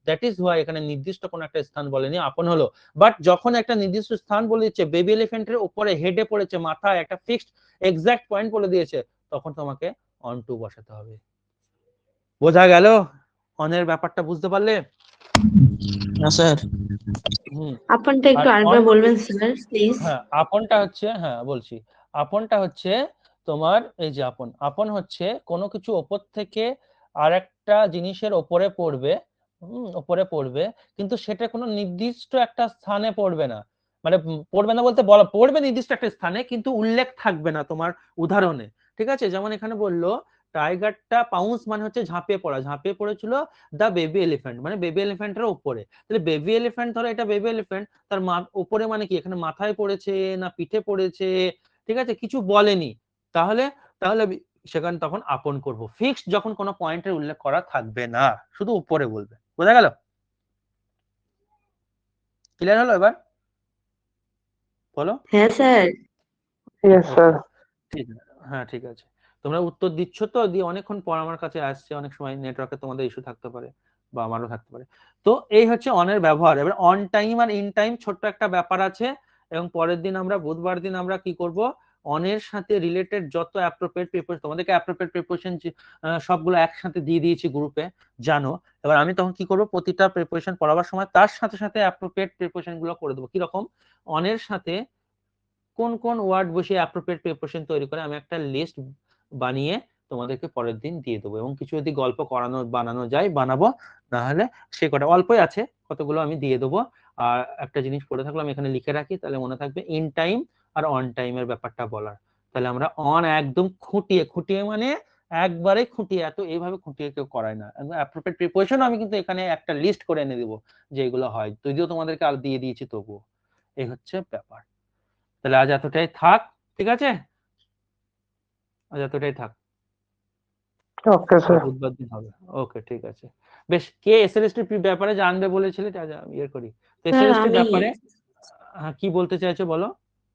দ্যাট ইজ ওয়াই এখানে নির্দিষ্ট কোন একটা স্থান বলেনি, আপন হলো। বাট যখন একটা নির্দিষ্ট স্থান বলে দিচ্ছে, বেবি এলিফ্যান্টের উপরে হেডে পড়েছে, মাথায় একটা ফিক্সড এক্সাক্ট পয়েন্ট বলে দিয়েছে, তখন তোমাকে অন টু বসাতে হবে। বোঝা গেল অনের ব্যাপারটা, বুঝতে পারলে? না স্যার। আপনটা একটু আর আরেকবার বলবেন স্যার প্লিজ। হ্যাঁ, আপনটা হচ্ছে, হ্যাঁ বলছি, আপনটা হচ্ছে তোমার এই যে আপন, আপন হচ্ছে কোনো কিছু ওপর থেকে আরেকটা জিনিসের ওপরে পড়বে, ওপরে পড়বে, কিন্তু সেটা কোনো নির্দিষ্ট একটা স্থানে পড়বে না, মানে পড়বে না বলতে বলা, পড়বে নির্দিষ্ট একটা স্থানে কিন্তু উল্লেখ থাকবে না তোমার উদাহরণে, ঠিক আছে। যেমন এখানে বললো টাইগারটা পাউন্স মানে হচ্ছে ঝাঁপিয়ে পড়া, ঝাঁপিয়ে পড়েছিল দা বেবি এলিফ্যান্ট, মানে বেবি এলিফ্যান্টের উপরে, তাহলে বেবি এলিফ্যান্ট, ধরো এটা বেবি এলিফ্যান্ট, তার উপরে মানে কি, এখানে মাথায় পড়েছে না পিঠে পড়েছে, ঠিক আছে, কিছু বলেনি, তাহলে তাহলে সেখানে তখন আপন করব, ফিক্সড যখন কোনো পয়েন্টের উল্লেখ করা থাকবে না, শুধু উপরে বলবে। বোঝা গেল? ক্লিয়ার হলো এবার? বলো। হ্যাঁ স্যার। Yes sir. ঠিক, হ্যাঁ ঠিক আছে। তোমরা উত্তর দিচ্ছ তো, দিয়ে অনেকক্ষণ পর আমার কাছে আসছে, অনেক সময় নেটওয়ার্কে তোমাদের ইস্যু থাকতে পারে বা আমারও থাকতে পারে। তো এই হচ্ছে অনের ব্যবহার। এবার অন টাইম আর ইন টাইম ছোট্ট একটা ব্যাপার আছে, এবং পরের দিন আমরা বুধবার দিন আমরা কি করব, অনের সাথে রিলেটেড যত অ্যাপ্রোপ্রিয়েট প্রিপোজিশন, তোমাদেরকে অ্যাপ্রোপ্রিয়েট প্রিপোজিশন সবগুলো একসাথে দিয়ে দিয়েছি গ্রুপে, জানো। এবার আমি তখন কি করব, প্রতিটা প্রিপোজিশন পড়াবার সময় তার সাথে সাথে অ্যাপ্রোপ্রিয়েট প্রিপোজিশন গুলো করে দেবো। কিরকম, অনের সাথে কোন কোন ওয়ার্ড বসিয়ে অ্যাপ্রোপ্রিয়েট প্রিপোজিশন তৈরি করে আমি একটা লিস্ট বানিয়ে তোমাদেরকে পরের দিন দিয়ে দেবো। এবং কিছু যদি গল্প বানানো যায় বানাবো, না হলে সে কটা অল্পই আছে কতগুলো আমি দিয়ে দেবো। আর একটা জিনিস পড়ে থাকলো আমি এখানে লিখে রাখি, তাহলে মনে থাকবে ইন টাইম আর অন টাইমের ব্যাপারটা বলার। তাহলে আমরা অন একদম খুঁটিয়ে খুঁটিয়ে, মানে একবারে খুঁটিয়ে, এত এইভাবে খুঁটিয়ে কেউ করায় না। অ্যাপ্রোপ্রিয়েট প্রিপোজিশন আমি কিন্তু এখানে একটা লিস্ট করে এনে দেবো যে এগুলো হয়, যদিও তোমাদেরকে আর দিয়ে দিয়েছি তবুও। এই হচ্ছে ব্যাপার। তাহলে আজ এতটাই থাক, ঠিক আছে? আজ এতটাই থাক, ওকে স্যার। বুধবার দিন হবে। ওকে, ঠিক আছে। বেশ, কে এসএলএসটি ব্যাপারে জানবে বলেছিলে, ইয়ে করি। তো স্যার এসএলএসটি আমি ব্যাপারে কি বলতে চাইছো বলো?